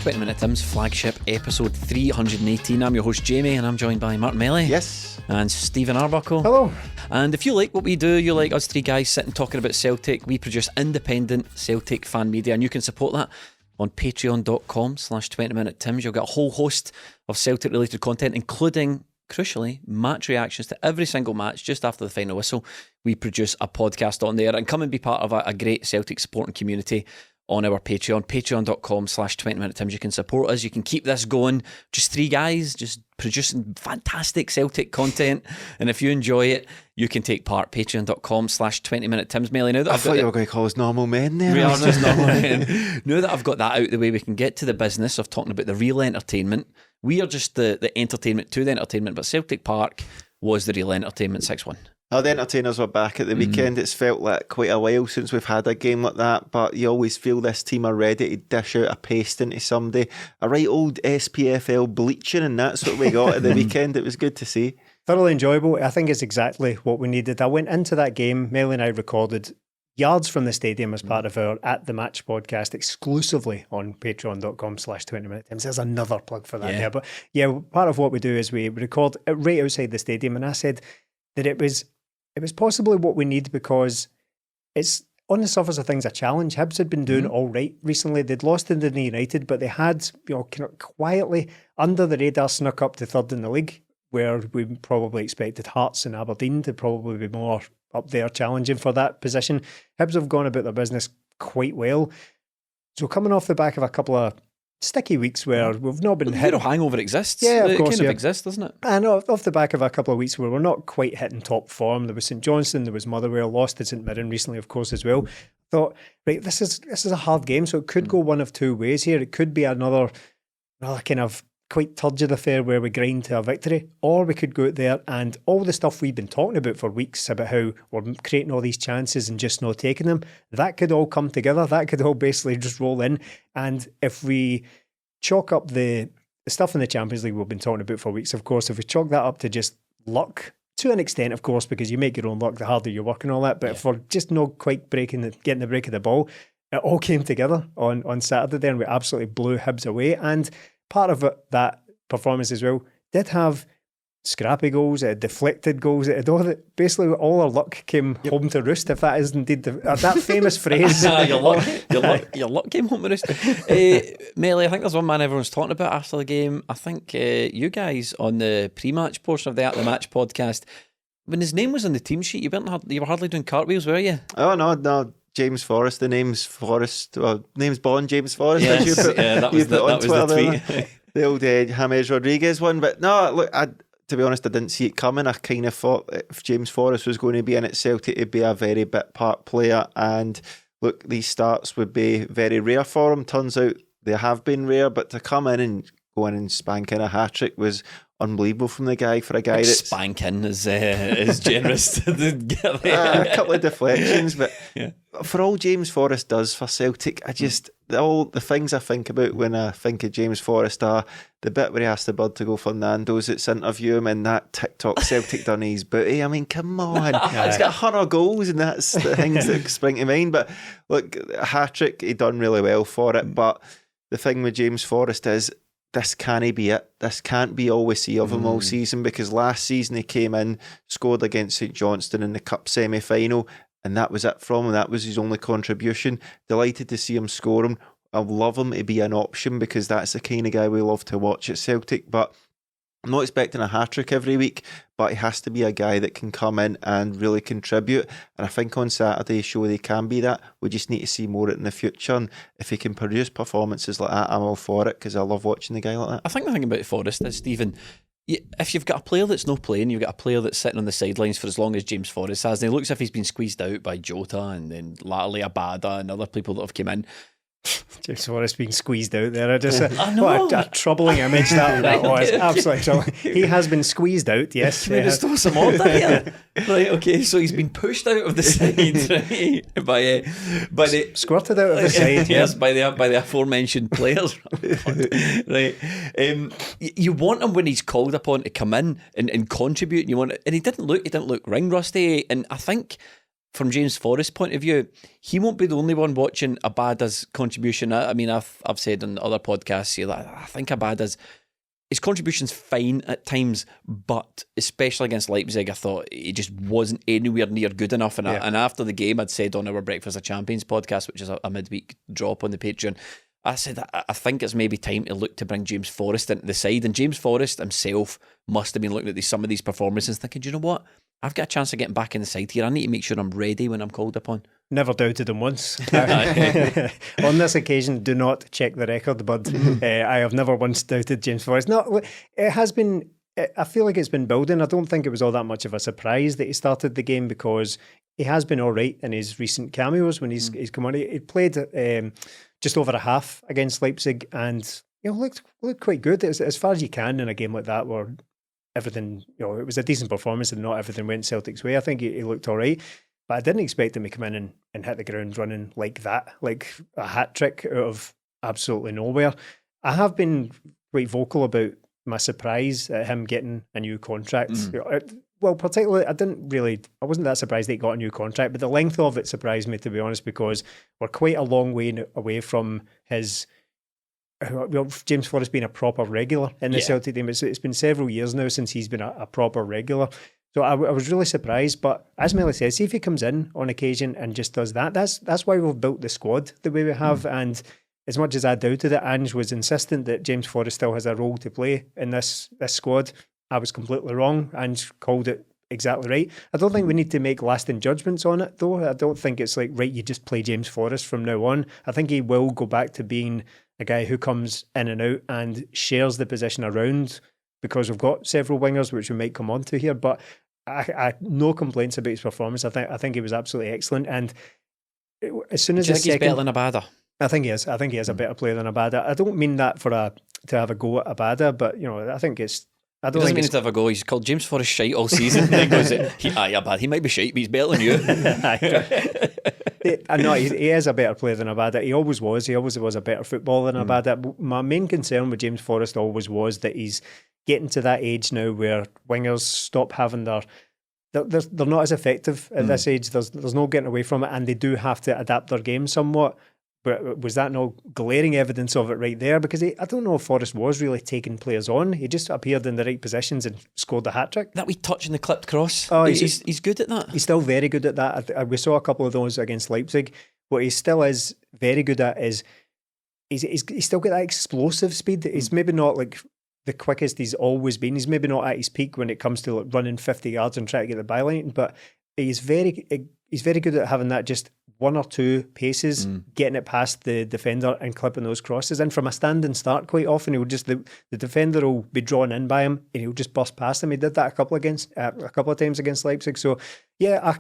20 Minute Tim's flagship episode 318. I'm your host Jamie and I'm joined by Martin Melly. Yes. And Stephen Arbuckle. Hello. And if you like what we do, you like us three guys sitting talking about Celtic, we produce independent Celtic fan media and you can support that on patreon.com/20 Minute Tims. You'll get a whole host of Celtic related content, including, crucially, match reactions to every single match just after the final whistle. We produce a podcast on there and come and be part of a great Celtic supporting community on our Patreon, patreon.com/20 Minute Tims. You can support us, you can keep this going. Just three guys just producing fantastic Celtic content, and if you enjoy it, you can take part. Patreon.com/20 Minute Tims. Melly, now that I thought you were going to call us normal men there. We are just normal men. Now that I've got that out of the way, we can get to the business of talking about the real entertainment. We are just the entertainment to the entertainment, but Celtic Park was the real entertainment. 6-1. The entertainers were back at the weekend. It's felt like quite a while since we've had a game like that, but you always feel this team are ready to dish out a paste into somebody. A right old SPFL bleaching, and that's what we got at the weekend. It was good to see. Thoroughly enjoyable. I think it's exactly what we needed. I went into that game, Mel and I recorded yards from the stadium as part of our At The Match podcast exclusively on patreon.com/20 Minute Tims. There's another plug for that there. But yeah, part of what we do is we record right outside the stadium, and I said that it was possibly what we need because it's on the surface of things a challenge. Hibs had been doing all right recently. They'd lost to Dundee United, but they had, kind of quietly under the radar snuck up to third in the league, where we probably expected Hearts and Aberdeen to probably be more up there challenging for that position. Hibs have gone about their business quite well. So coming off the back of a couple of sticky weeks where we've not been hit. The hangover exists. Yeah, of course, it kind of exists, doesn't it? And off the back of a couple of weeks where we're not quite hitting top form. There was St Johnstone, there was Motherwell, lost to St Mirren recently, of course, as well. Thought, right, this is a hard game, so it could go one of two ways here. It could be another kind of quite turgid affair where we grind to a victory, or we could go out there and all the stuff we've been talking about for weeks about how we're creating all these chances and just not taking them, that could all come together. That could all basically just roll in. And if we chalk up the stuff in the Champions League we've been talking about for weeks, of course, if we chalk that up to just luck, to an extent, of course, because you make your own luck the harder you work and all that, but if we're just not quite getting the break of the ball, it all came together on Saturday there, and we absolutely blew Hibs away. And part of that performance as well did have scrappy goals, it had deflected goals, it had basically all our luck came home to roost, if that is indeed that famous phrase. your luck came home to roost. Melly, I think there's one man everyone's talking about after the game. I think you guys on the pre-match portion of the At The Match podcast, when his name was on the team sheet, you were hardly doing cartwheels, were you? Oh, no. James Forrest, the name's Forrest, name's Bond, James Forrest. Yes, that was the tweet. The old James Rodriguez one. But no, look, to be honest, I didn't see it coming. I kind of thought if James Forrest was going to be in at Celtic, it'd be a very bit part player. And look, these starts would be very rare for him. Turns out they have been rare, but to come in and go in and spank in a hat-trick was unbelievable from the guy. For a guy that's spanking is generous. A couple of deflections, but for all James Forrest does for Celtic, all the things I think about when I think of James Forrest are the bit where he asked the bird to go for Nando's at interview him, and that TikTok Celtic done his booty. I mean, come on, he's got 100 goals, and that's the things that spring to mind. But look, a hat-trick, he done really well for it. But the thing with James Forrest is, this can't be it. This can't be all we see of him all season, because last season he came in, scored against St Johnstone in the Cup semi-final, and that was it from him. That was his only contribution. Delighted to see him scoring. I love him to be an option because that's the kind of guy we love to watch at Celtic. But I'm not expecting a hat-trick every week, but he has to be a guy that can come in and really contribute. And I think on Saturday he showed he can be that. We just need to see more of it in the future. And if he can produce performances like that, I'm all for it, because I love watching the guy like that. I think the thing about Forrest is, Stephen, if you've got a player that's not playing, you've got a player that's sitting on the sidelines for as long as James Forrest has, and he looks as if he's been squeezed out by Jota and then latterly Abada and other people that have come in. James Forrest being squeezed out there. What a troubling image that was. Absolutely troubling. He has been squeezed out, yes. Can we just throw some order here? Right, okay, so he's been pushed out of the side, right, by the squirted out of the side. Yes, by the aforementioned players. Right. You want him when he's called upon to come in and contribute, and he didn't look ring rusty, and I think from James Forrest's point of view, he won't be the only one watching Abada's contribution. I mean, I've said on other podcasts here that I think Abada's his contribution's fine at times, but especially against Leipzig, I thought he just wasn't anywhere near good enough. And after the game, I'd said on our Breakfast of Champions podcast, which is a midweek drop on the Patreon, I said I think it's maybe time to look to bring James Forrest into the side. And James Forrest himself must have been looking at some of these performances thinking, do you know what? I've got a chance of getting back in the side here. I need to make sure I'm ready when I'm called upon. Never doubted him once. On this occasion, do not check the record, bud. I have never once doubted James Forrest. No, it has been, I feel like it's been building. I don't think it was all that much of a surprise that he started the game, because he has been all right in his recent cameos when he's come on. He played just over a half against Leipzig, and looked quite good, as far as you can in a game like that where everything, it was a decent performance and not everything went Celtic's way. I think he looked all right, but I didn't expect him to come in and hit the ground running like that, like a hat trick out of absolutely nowhere. I have been quite vocal about my surprise at him getting a new contract. Well, particularly, I wasn't that surprised that he got a new contract, but the length of it surprised me, to be honest, because we're quite a long way away from his... James Forrest being a proper regular in the Celtic team. It's been several years now since he's been a proper regular. So I was really surprised. But as Melly says, see if he comes in on occasion and just does that. That's why we've built the squad the way we have. And as much as I doubted it, Ange was insistent that James Forrest still has a role to play in this squad. I was completely wrong. Ange called it exactly right. I don't think we need to make lasting judgments on it, though. I don't think it's like, right, you just play James Forrest from now on. I think he will go back to being a guy who comes in and out and shares the position around, because we've got several wingers, which we might come on to here. But I no complaints about his performance. I think he was absolutely excellent. And as soon as do you think he's better than Abada? I think he is. I think he is a better player than Abada. I don't mean that to have a go at Abada, but I think it's... I don't doesn't think mean to have a go. He's called James Forrest shite all season. Then goes, he might be shite, but he's better than you. No, he is a better player than Abada. He always was. He always was a better footballer than Abada. My main concern with James Forrest always was that he's getting to that age now where wingers stop having they're not as effective at this age. There's no getting away from it, and they do have to adapt their game somewhat. But was that no glaring evidence of it right there? Because I don't know if Forrest was really taking players on. He just appeared in the right positions and scored the hat-trick. That wee touch in the clipped cross. Oh, he's good at that. He's still very good at that. We saw a couple of those against Leipzig. What he still is very good at is he's still got that explosive speed. He's maybe not like the quickest he's always been. He's maybe not at his peak when it comes to like running 50 yards and trying to get the byline, but he's very good at having that just one or two paces, getting it past the defender and clipping those crosses. And from a standing start, quite often he'll just the defender will be drawn in by him and he'll just bust past him. He did that a couple of times against Leipzig. So yeah,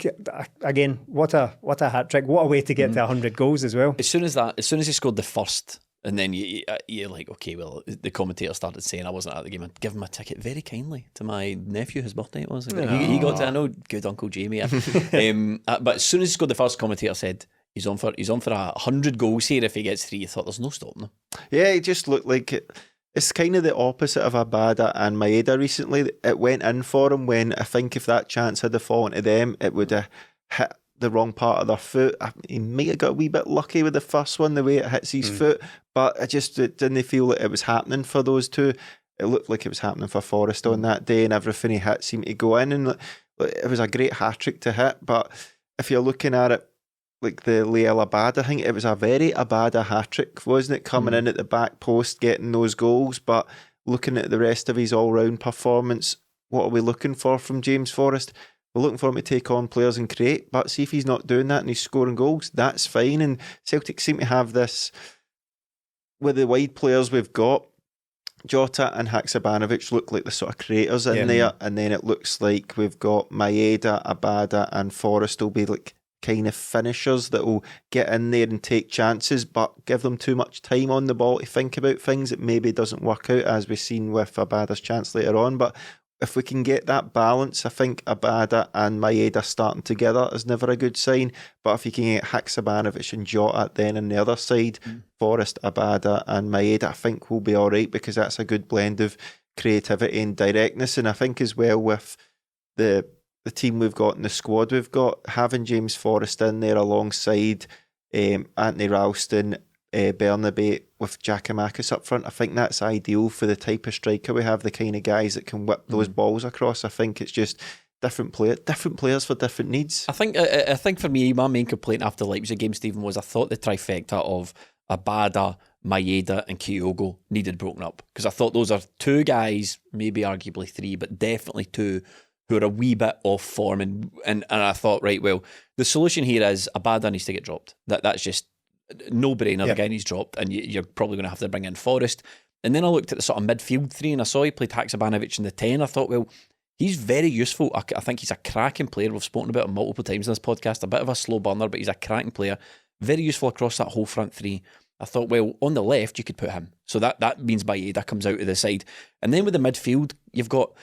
again, what a hat trick! What a way to get to 100 goals as well. As soon as he scored the first, and then you're like, okay, well, the commentator started saying I wasn't at the game. I'd give him a ticket very kindly to my nephew. His birthday it was. He got to. I know, good Uncle Jamie. But as soon as he scored the first, commentator said he's on for 100 goals here if he gets 3. You thought there's no stopping him. Yeah, he just looked like it's kind of the opposite of Abada and Maeda recently. It went in for him when I think if that chance had fallen to them, it would have hit the wrong part of their foot. He might have got a wee bit lucky with the first one, the way it hits his foot, but it didn't feel like it was happening for those two. It looked like it was happening for Forrest on that day, and everything he hit seemed to go in, and it was a great hat-trick to hit. But if you're looking at it like the Leal Abada thing, it was a very Abada hat-trick, wasn't it? Coming in at the back post, getting those goals, but looking at the rest of his all-round performance, what are we looking for from James Forrest? We're looking for him to take on players and create, but see if he's not doing that and he's scoring goals, that's fine. And Celtic seem to have this, with the wide players we've got, Jota and Haksabanovic look like the sort of creators in there, and then it looks like we've got Maeda, Abada and Forrest will be like kind of finishers that will get in there and take chances, but give them too much time on the ball to think about things. It maybe doesn't work out, as we've seen with Abada's chance later on, but if we can get that balance, I think Abada and Maeda starting together is never a good sign. But if you can get Haksabanovic and Jota then on the other side, Forrest, Abada and Maeda, I think we'll be all right, because that's a good blend of creativity and directness. And I think as well with the the team we've got and the squad we've got, having James Forrest in there alongside Anthony Ralston, Bernabei with Giacomakis up front, I think that's ideal for the type of striker we have, the kind of guys that can whip those balls across. I think it's just different players for different needs. I think for me, my main complaint after the Leipzig game, Stephen, was I thought the trifecta of Abada, Maeda and Kyogo needed broken up, because I thought those are two guys, maybe arguably three, but definitely two who are a wee bit off form, and I thought, right, well, the solution here is Abada needs to get dropped. That's just no brainer. The guy needs dropped, and you're probably going to have to bring in Forrest. And then I looked at the sort of midfield three, and I saw he played Haksabanovic in the 10. I thought, well, he's very useful. I think he's a cracking player. We've spoken about him multiple times in this podcast. A bit of a slow burner, but he's a cracking player. Very useful across that whole front three. I thought, well, on the left, you could put him. So that means Maeda comes out of the side. And then with the midfield, we've got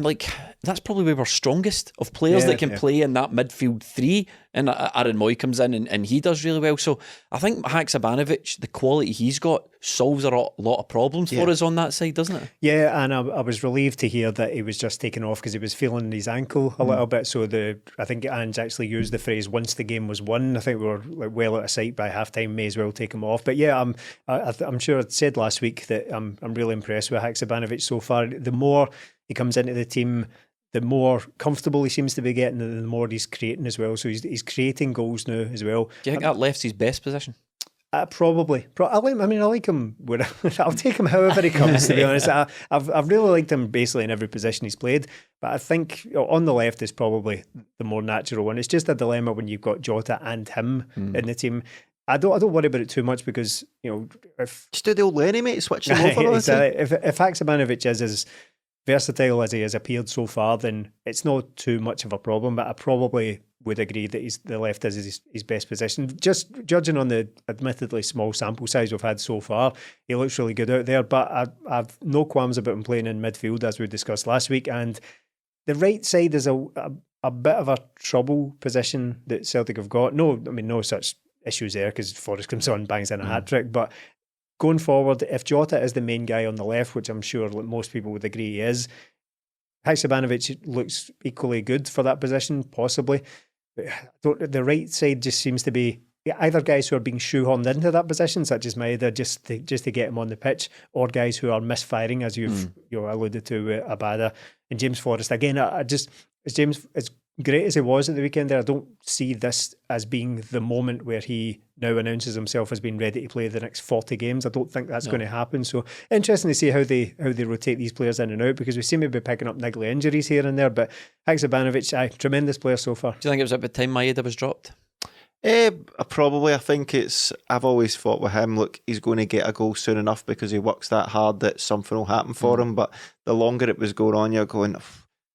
like, that's probably where we're strongest of players that can play in that midfield three. And Aaron Mooy comes in and he does really well. So I think Haksabanovic, the quality he's got, solves a lot of problems for us on that side, doesn't it? Yeah, and I was relieved to hear that he was just taken off because he was feeling his ankle a little bit. So I think Ange actually used the phrase, once the game was won. I think we were like well out of sight by halftime, may as well take him off. But yeah, I'm sure I said last week that I'm really impressed with Haksabanovic so far. The more he comes into the team, the more comfortable he seems to be getting, and the more he's creating as well. So he's creating goals now as well. Do you think that left's his best position? Probably. I like him. I'll take him however he comes, to be honest. I've really liked him basically in every position he's played. But I think on the left is probably the more natural one. It's just a dilemma when you've got Jota and him in the team. I don't worry about it too much because, if just do the old Lenny, mate, switch them over. Exactly. If Haksabanovic is as versatile as he has appeared so far, then it's not too much of a problem. But I probably would agree that the left is his best position. Just judging on the admittedly small sample size we've had so far, he looks really good out there. But I've no qualms about him playing in midfield, as we discussed last week. And the right side is a bit of a trouble position that Celtic have got. No such issues there because Forrest comes on, bangs in a hat-trick. But going forward, if Jota is the main guy on the left, which I'm sure most people would agree he is, Haksabanovic looks equally good for that position, possibly. The right side just seems to be either guys who are being shoehorned into that position, such as Maeda, just to get him on the pitch, or guys who are misfiring, as you've alluded to with Abada and James Forrest. Again, as great as he was at the weekend there, I don't see this as being the moment where he now announces himself as being ready to play the next 40 games. I don't think that's going to happen. So interesting to see how they rotate these players in and out, because we seem to be picking up niggly injuries here and there. But Haksabanovic, tremendous player so far. Do you think it was at the time Maeda was dropped? Probably. I think I've always thought with him, look, he's going to get a goal soon enough because he works that hard that something will happen for him. But the longer it was going on, you're going,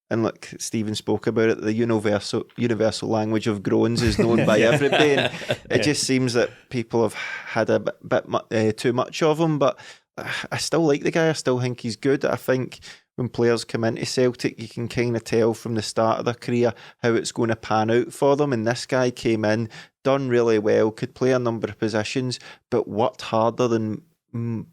and look, Stephen spoke about it, the universal language of groans is known by everybody, and it just seems that people have had a bit too much of him. But I still like the guy. I still think he's good. I think when players come into Celtic, you can kind of tell from the start of their career how it's going to pan out for them. And this guy came in, done really well, could play a number of positions, but worked harder than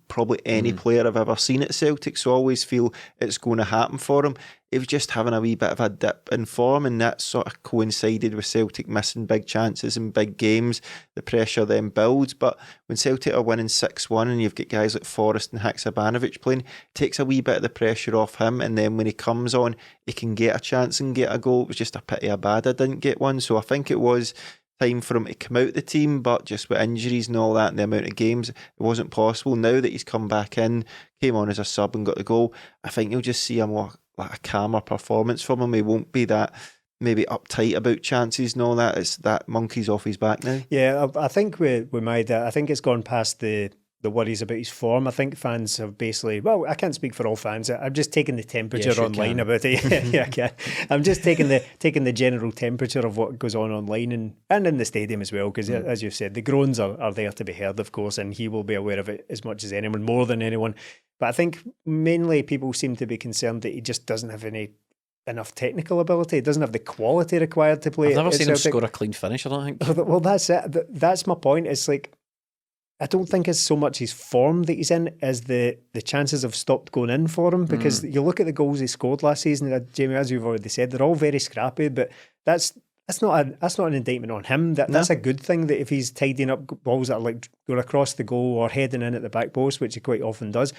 probably any player I've ever seen at Celtic. So I always feel it's going to happen for him. He was just having a wee bit of a dip in form, and that sort of coincided with Celtic missing big chances in big games. The pressure then builds, but when Celtic are winning 6-1 and you've got guys like Forrest and Haksabanovic playing, it takes a wee bit of the pressure off him, and then when he comes on, he can get a chance and get a goal. It was just a pity Abada didn't get one. So I think it was time for him to come out the team, but just with injuries and all that and the amount of games, it wasn't possible. Now that he's come back in, came on as a sub and got the goal, I think you'll just see a more like a calmer performance from him. He won't be that maybe uptight about chances and all that. It's that monkey's off his back now. Yeah, I think with Maeda, I think it's gone past the worries about his form. I think fans have basically, well, I can't speak for all fans. I'm just taking the temperature online about it. Yeah, I can. I'm just taking the general temperature of what goes on online and in the stadium as well, because as you've said, the groans are there to be heard, of course, and he will be aware of it as much as anyone, more than anyone. But I think mainly people seem to be concerned that he just doesn't have enough technical ability. He doesn't have the quality required to play. I've never seen him score a clean finish, I don't think. Well, that's it. That's my point. It's like, I don't think it's so much his form that he's in as the chances have stopped going in for him, because you look at the goals he scored last season, Jamie, as you've already said, they're all very scrappy, but that's not an indictment on him. That's a good thing, that if he's tidying up balls that are like going across the goal or heading in at the back post, which he quite often does.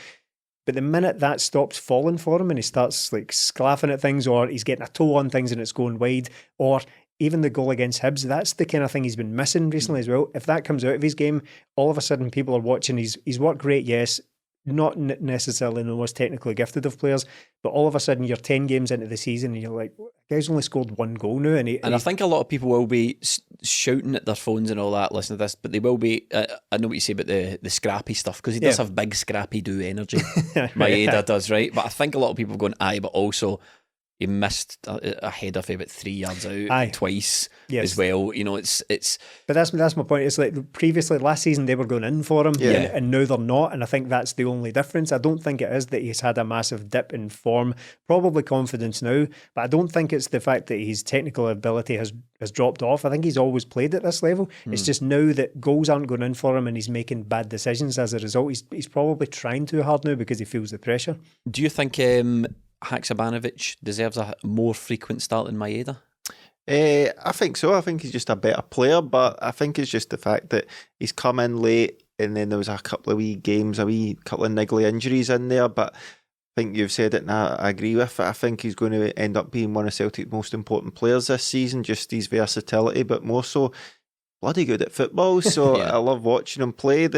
But the minute that stops falling for him and he starts like sclaffing at things, or he's getting a toe on things and it's going wide, or even the goal against Hibs, that's the kind of thing he's been missing recently as well. If that comes out of his game, all of a sudden people are watching. He's worked great, yes, not necessarily the most technically gifted of players, but all of a sudden you're 10 games into the season and you're like, guy's only scored one goal now. And I think a lot of people will be shouting at their phones and all that, listening to this, but they will be, I know what you say about the scrappy stuff, because he does have big scrappy do energy. Maeda does, right? But I think a lot of people are going, aye, but also he missed a header for about 3 yards out twice as well. You know, it's. But that's my point. It's like previously last season they were going in for him, and now they're not. And I think that's the only difference. I don't think it is that he's had a massive dip in form. Probably confidence now, but I don't think it's the fact that his technical ability has dropped off. I think he's always played at this level. It's just now that goals aren't going in for him and he's making bad decisions as a result. He's probably trying too hard now because he feels the pressure. Do you think Haksabanovic deserves a more frequent start than Maeda? I think so. I think he's just a better player, but I think it's just the fact that he's come in late and then there was a couple of couple of niggly injuries in there, but I think you've said it and I agree with it. I think he's going to end up being one of Celtic's most important players this season, just his versatility, but more so bloody good at football, so I love watching him play.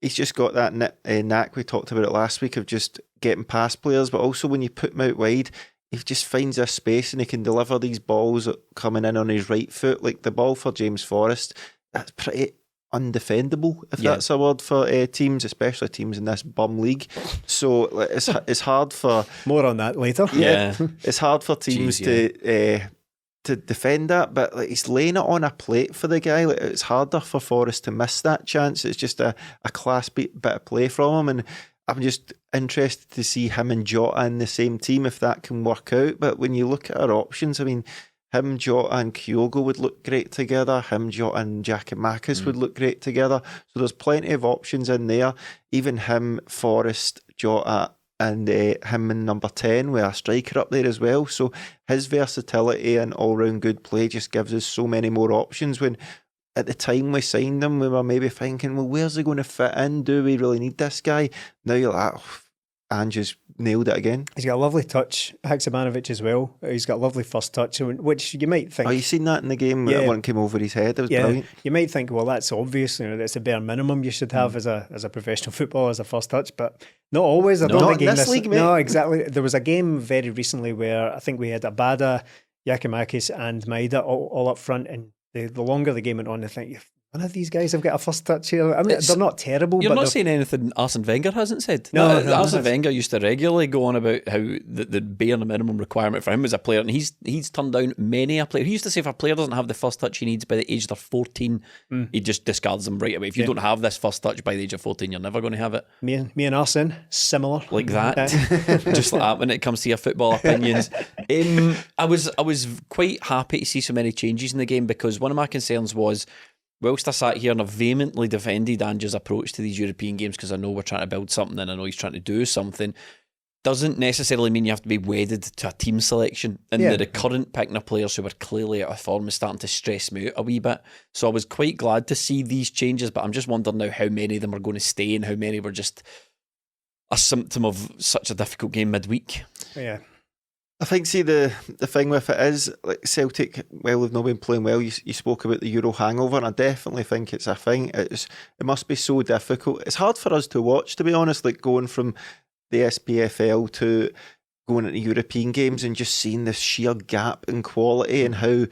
He's just got that knack, we talked about it last week, of just getting past players, but also when you put him out wide, he just finds a space and he can deliver these balls coming in on his right foot. Like the ball for James Forrest, that's pretty undefendable, if that's a word for teams, especially teams in this bum league. So it's hard for... More on that later. Yeah. It's hard for teams to defend that, but like, he's laying it on a plate for the guy. Like, it's harder for Forrest to miss that chance. It's just a class bit of play from him, and I'm just interested to see him and Jota in the same team, if that can work out. But when you look at our options, I mean, him, Jota and Kyogo would look great together. Him, Jota and Giacomakis would look great together. So there's plenty of options in there. Even him, Forrest, Jota and him in number 10 with a striker up there as well. So his versatility and all-round good play just gives us so many more options. When at the time we signed him, we were maybe thinking, well, where's he going to fit in? Do we really need this guy? Now you're like, Ange's nailed it again. He's got a lovely touch, Haksabanovic as well. He's got a lovely first touch, which you might think... Oh, you seen that in the game? That one came over his head. It was brilliant. You might think, well, that's obvious. You know, that's the bare minimum you should have as a professional footballer, as a first touch, but not always. I don't think in this league, mate. No, exactly. There was a game very recently where I think we had Abada, Giacomakis and Maeda all up front, and the longer the game went on, I think, none of these guys have got a first touch here. I mean, they're not terrible. You're but not saying anything Arsene Wenger hasn't said. No, Arsene Wenger used to regularly go on about how the bare minimum requirement for him as a player, and he's turned down many a player. He used to say if a player doesn't have the first touch he needs by the age they're 14, he just discards them right away. If you don't have this first touch by the age of 14, you're never going to have it. Me and Arsene, similar. Like that. Just like that when it comes to your football opinions. I was quite happy to see so many changes in the game, because one of my concerns was, whilst I sat here and I vehemently defended Ange's approach to these European games, because I know we're trying to build something and I know he's trying to do something, doesn't necessarily mean you have to be wedded to a team selection. And the current picking of players who were clearly out of form is starting to stress me out a wee bit. So I was quite glad to see these changes, but I'm just wondering now how many of them are going to stay and how many were just a symptom of such a difficult game midweek. Yeah. I think, see, the thing with it is, like Celtic, well, they've not been playing well. You spoke about the Euro hangover, and I definitely think it's a thing. It must be so difficult. It's hard for us to watch, to be honest, like going from the SPFL to going into European games and just seeing this sheer gap in quality and how,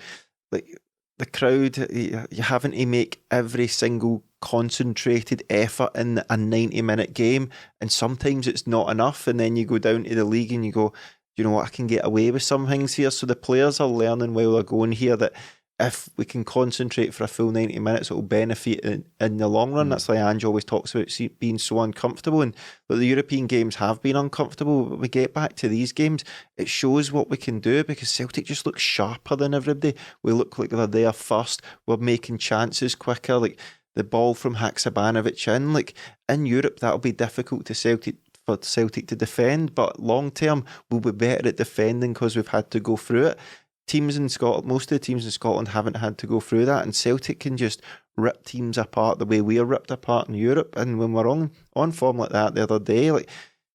like, the crowd, you're having to make every single concentrated effort in a 90-minute game, and sometimes it's not enough, and then you go down to the league and you go, you know what, I can get away with some things here. So the players are learning while they're going here that if we can concentrate for a full 90 minutes, it will benefit in the long run. That's why Ange always talks about being so uncomfortable. And but the European games have been uncomfortable. But we get back to these games, it shows what we can do, because Celtic just looks sharper than everybody. We look like they're there first. We're making chances quicker. Like, the ball from Haksabanovic in. Like in Europe, that'll be difficult for Celtic to defend, but long term we'll be better at defending because we've had to go through it. Teams in Scotland, most of the teams in Scotland haven't had to go through that, and Celtic can just rip teams apart the way we are ripped apart in Europe. And when we're on form like that the other day, like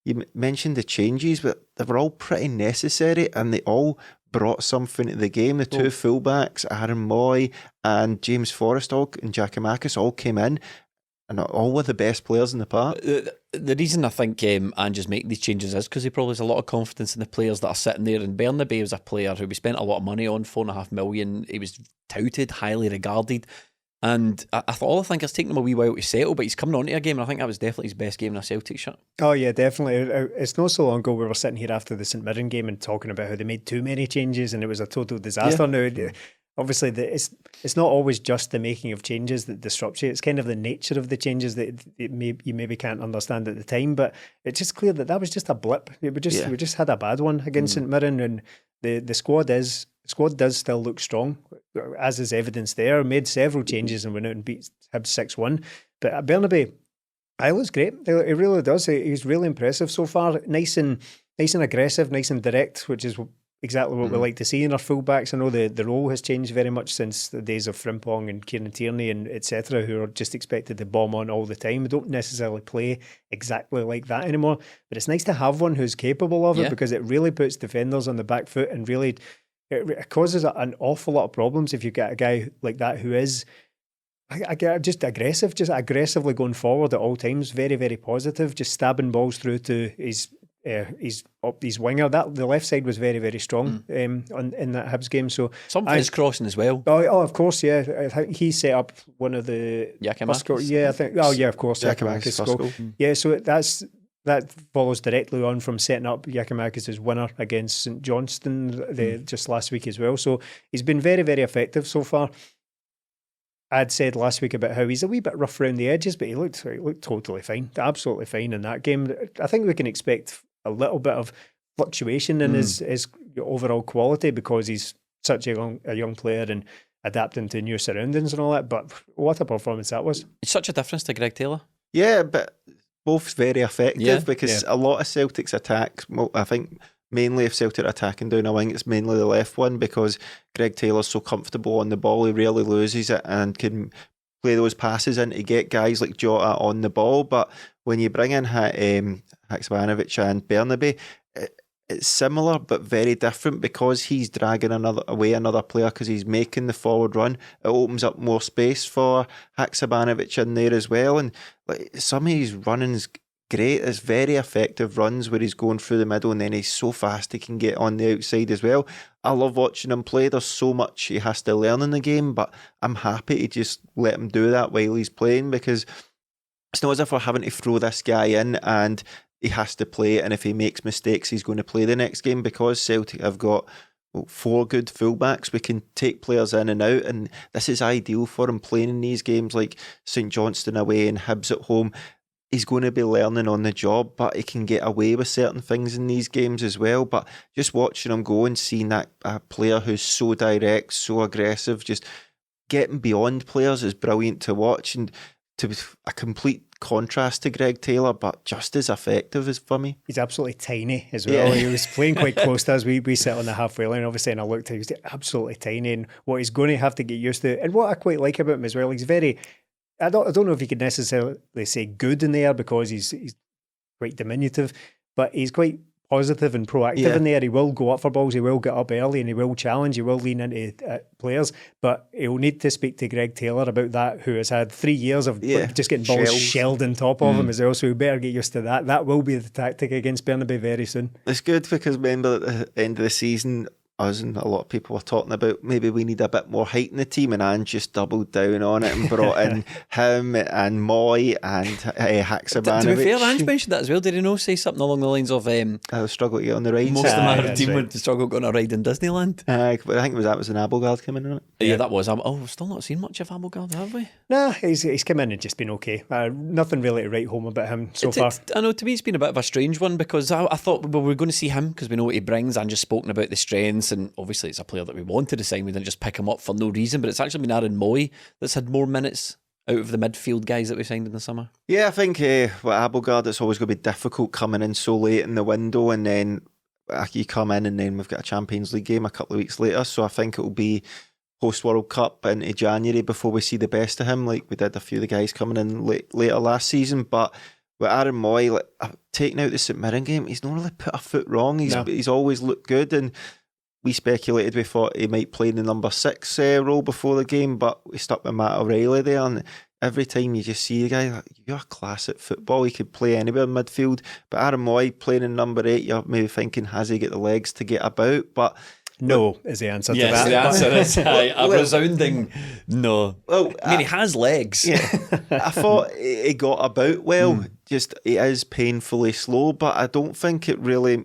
you mentioned the changes, but they were all pretty necessary and they all brought something to the game. The two fullbacks, Aaron Mooy and James Forrest and Giacomakis all came in and all were the best players in the park. The reason I think Ange's making these changes is because he probably has a lot of confidence in the players that are sitting there. And Bernabei was a player who we spent a lot of money on, $4.5 million. He was touted, highly regarded. And I think it's taken him a wee while to settle, but he's coming on to a game, and I think that was definitely his best game in a Celtic shirt. Oh yeah, definitely. It's not so long ago we were sitting here after the St Mirren game and talking about how they made too many changes and it was a total disaster. Now, obviously, it's not always just the making of changes that disrupts you. It's kind of the nature of the changes that you maybe can't understand at the time. But it's just clear that was just a blip. We just had a bad one against St Mirren, and the squad does still look strong, as is evidence there. Made several changes and went out and beat Hibs 6-1. But at Bernabei, it looks great. It really does. He's really impressive so far. Nice and aggressive, nice and direct, which is exactly what we like to see in our fullbacks. I know the role has changed very much since the days of Frimpong and Kieran Tierney and etc., who are just expected to bomb on all the time. We don't necessarily play exactly like that anymore, but it's nice to have one who's capable of it, because it really puts defenders on the back foot and really it causes an awful lot of problems if you get a guy like that who is just aggressively going forward at all times, very, very positive, just stabbing balls through to his winger. The left side was very, very strong in that Hibs game. So some of his crossing as well. Oh, of course, yeah. I think he set up one of the Giacomakis. Yeah, I think. Oh, yeah, of course, Giacomakis' goal. Yeah, so that follows directly on from setting up Giacomakis' winner against St Johnstone just last week as well. So he's been very, very effective so far. I'd said last week about how he's a wee bit rough around the edges, but he looked totally fine, absolutely fine in that game. I think we can expect a little bit of fluctuation in his overall quality because he's such a young player and adapting to new surroundings and all that. But what a performance that was! It's such a difference to Greg Taylor. Yeah, but both very effective because a lot of Celtic's attacks, I think mainly if Celtic are attacking down a wing, it's mainly the left one because Greg Taylor's so comfortable on the ball, he rarely loses it and can play those passes in to get guys like Jota on the ball. But when you bring in Haksabanovic and Bernabei, it's similar but very different because he's dragging another player because he's making the forward run. It opens up more space for Haksabanovic in there as well, and like some of his running's great. It's very effective runs where he's going through the middle and then he's so fast he can get on the outside as well. I love watching him play. There's so much he has to learn in the game, but I'm happy to just let him do that while he's playing because it's not as if we're having to throw this guy in and he has to play, and if he makes mistakes he's going to play the next game. Because Celtic have got 4 good fullbacks, we can take players in and out, and this is ideal for him playing in these games like St Johnstone away and Hibs at home. He's going to be learning on the job, but he can get away with certain things in these games as well. But just watching him go and seeing that player who's so direct, so aggressive, just getting beyond players is brilliant to watch, and to be a complete contrast to Greg Taylor, but just as effective as for me. He's absolutely tiny as well. He was playing quite close to us. We sit on the halfway line, obviously, and I looked at him, he was absolutely tiny, and what he's going to have to get used to. And what I quite like about him as well, he's very... I don't know if you could necessarily say good in the air because he's quite diminutive, but he's quite positive and proactive in there. He will go up for balls, he will get up early and he will challenge, he will lean into players, but he'll need to speak to Greg Taylor about that, who has had 3 years of just getting balls shelled on top of him as well, so we better get used to that. That will be the tactic against Bernabei very soon. It's good because remember at the end of the season us and a lot of people were talking about maybe we need a bit more height in the team, and Ange just doubled down on it and brought in him and Mooy and Haksabanovic. To be fair, Ange mentioned that as well. Did he not say something along the lines of I was struggling to get on the ride. Most of the team would struggle going on a ride in Disneyland. I think that was an Abelgard coming in on it. Yeah, that was. We've still not seen much of Abelgard, have we? Nah, he's come in and just been okay. Nothing really to write home about him so far. I know, to me it's been a bit of a strange one because I thought we're going to see him because we know what he brings, and just spoken about the strengths, and obviously it's a player that we wanted to sign. We didn't just pick him up for no reason, but it's actually been Aaron Mooy that's had more minutes out of the midfield guys that we signed in the summer? Yeah, I think with Abelgard, it's always going to be difficult coming in so late in the window, and then you come in and then we've got a Champions League game a couple of weeks later. So I think it will be post World Cup into January before we see the best of him, like we did a few of the guys coming in later last season. But with Aaron Mooy, like, taking out the St Mirren game, he's not really put a foot wrong. He's always looked good, and we speculated, we thought he might play in the number 6 role before the game, but we stuck with Matt O'Reilly there, and every time you just see the guy, like, you're a class at football. He could play anywhere in midfield. But Aaron Mooy playing in number 8, you're maybe thinking, has he got the legs to get about? But no is the answer to that. Yes, the answer is a resounding no. Well, I mean, he has legs. Yeah, I thought he got about well. Just he is painfully slow, but I don't think it really.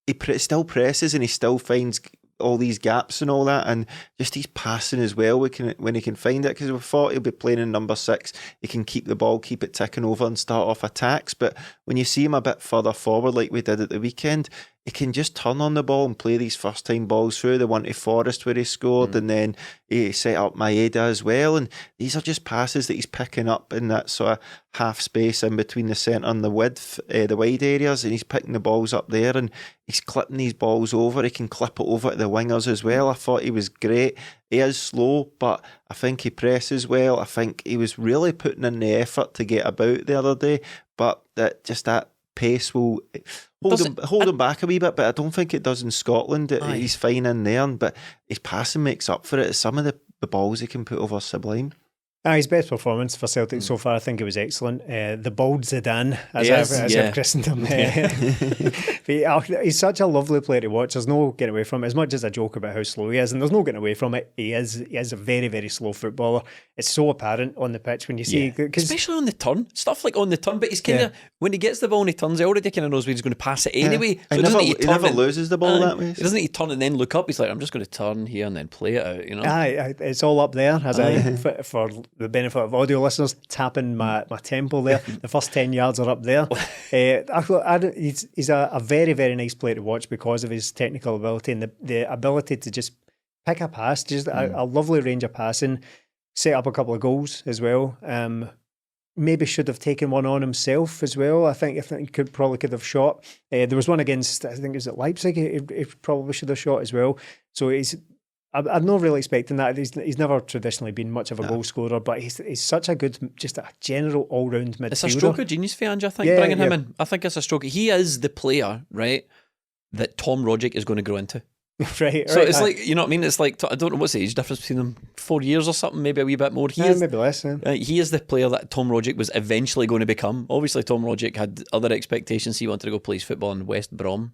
He still presses and he still finds all these gaps and all that, and just he's passing as well when he can find it, because we thought he'll be playing in number 6, he can keep the ball, keep it ticking over and start off attacks. But when you see him a bit further forward like we did at the weekend, he can just turn on the ball and play these first time balls through. The one to Forrest where he scored, and then he set up Maeda as well, and these are just passes that he's picking up in that sort of half space in between the centre and the width, the wide areas, and he's picking the balls up there and he's clipping these balls over. He can clip it over to the wingers as well. I thought he was great. He is slow, but I think he presses well. I think he was really putting in the effort to get about the other day, but that pace will hold him back a wee bit, but I don't think it does in Scotland. He's fine in there, but his passing makes up for it. Some of the balls he can put over sublime. His best performance for Celtic so far, I think it was excellent. The bald Zidane, as I've christened him. He's such a lovely player to watch. There's no getting away from it. As much as I joke about how slow he is, and there's no getting away from it, he is a very, very slow footballer. It's so apparent on the pitch when you see... Especially on the turn. Stuff like on the turn, but he's kind of... When he gets the ball and he turns, he already kind of knows where he's going to pass it anyway. So he never loses the ball that way. He doesn't need to turn and then look up. He's like, I'm just going to turn here and then play it out, you know? It's all up there, for the benefit of audio listeners, tapping my temple there. The first 10 yards are up there. He's a very, very nice player to watch because of his technical ability and the ability to just pick a pass, just a lovely range of passing, set up a couple of goals as well. Maybe should have taken one on himself as well. I think he could have shot. There was one against, I think it was at Leipzig, he probably should have shot as well. So I'm not really expecting that. He's never traditionally been much of a goal scorer, but he's such a good, just a general all-round midfielder. It's a stroke of genius for Ange, I think, bringing him in. I think it's a stroke. He is the player, right, that Tom Rogic is going to grow into. Right. So it's like, you know what I mean? It's like, I don't know what's the age difference between them, 4 years or something, maybe a wee bit more. Maybe less. He is the player that Tom Rogic was eventually going to become. Obviously, Tom Rogic had other expectations. He wanted to go play his football in West Brom.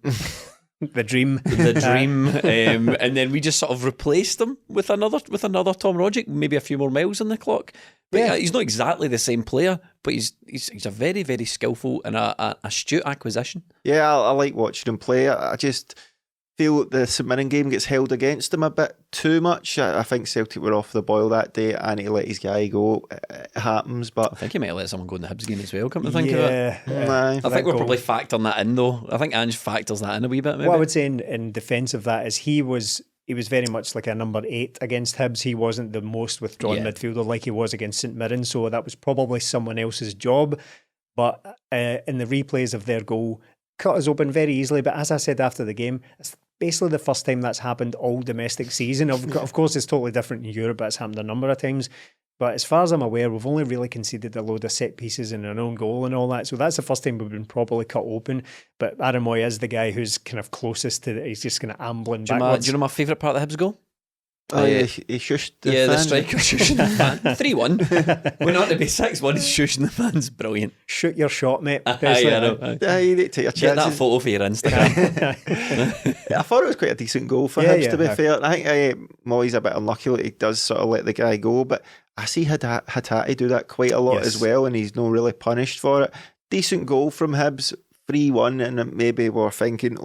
The dream. And then we just sort of replaced him with another Tom Rogic, maybe a few more miles on the clock. But he's not exactly the same player, but he's a very, very skillful and a astute acquisition. Yeah, I like watching him play. I just feel the St Mirren game gets held against him a bit too much. I think Celtic were off the boil that day and he let his guy go. It happens, but I think he might have let someone go in the Hibs game as well, come to think of it. I think we're probably factoring that in though. I think Ange factors that in a wee bit maybe. What I would say in defence of that is he was very much like a number 8 against Hibs. He wasn't the most withdrawn midfielder like he was against St Mirren, so that was probably someone else's job. But in the replays of their goal, cut us open very easily. But as I said after the game, it's basically the first time that's happened all domestic season. Of course, it's totally different in Europe, but it's happened a number of times. But as far as I'm aware, we've only really conceded a load of set pieces and an own goal and all that. So that's the first time we've been properly cut open. But Aaron Mooy is the guy who's kind of closest to it. He's just kind of ambling backwards. Do you know my favourite part of the Hibs goal? He shushed the fan. The striker shushing the fan. 3-1. We're not to be 6-1. He's shushing the fans. Brilliant. Shoot your shot, mate. I know. You need to take your chances. Get that photo for your Instagram. I thought it was quite a decent goal for Hibs, to be fair. I think Mooy's a bit unlucky that he does sort of let the guy go, but I see Hatate do that quite a lot as well, and he's not really punished for it. Decent goal from Hibs. 3-1, and maybe we're thinking,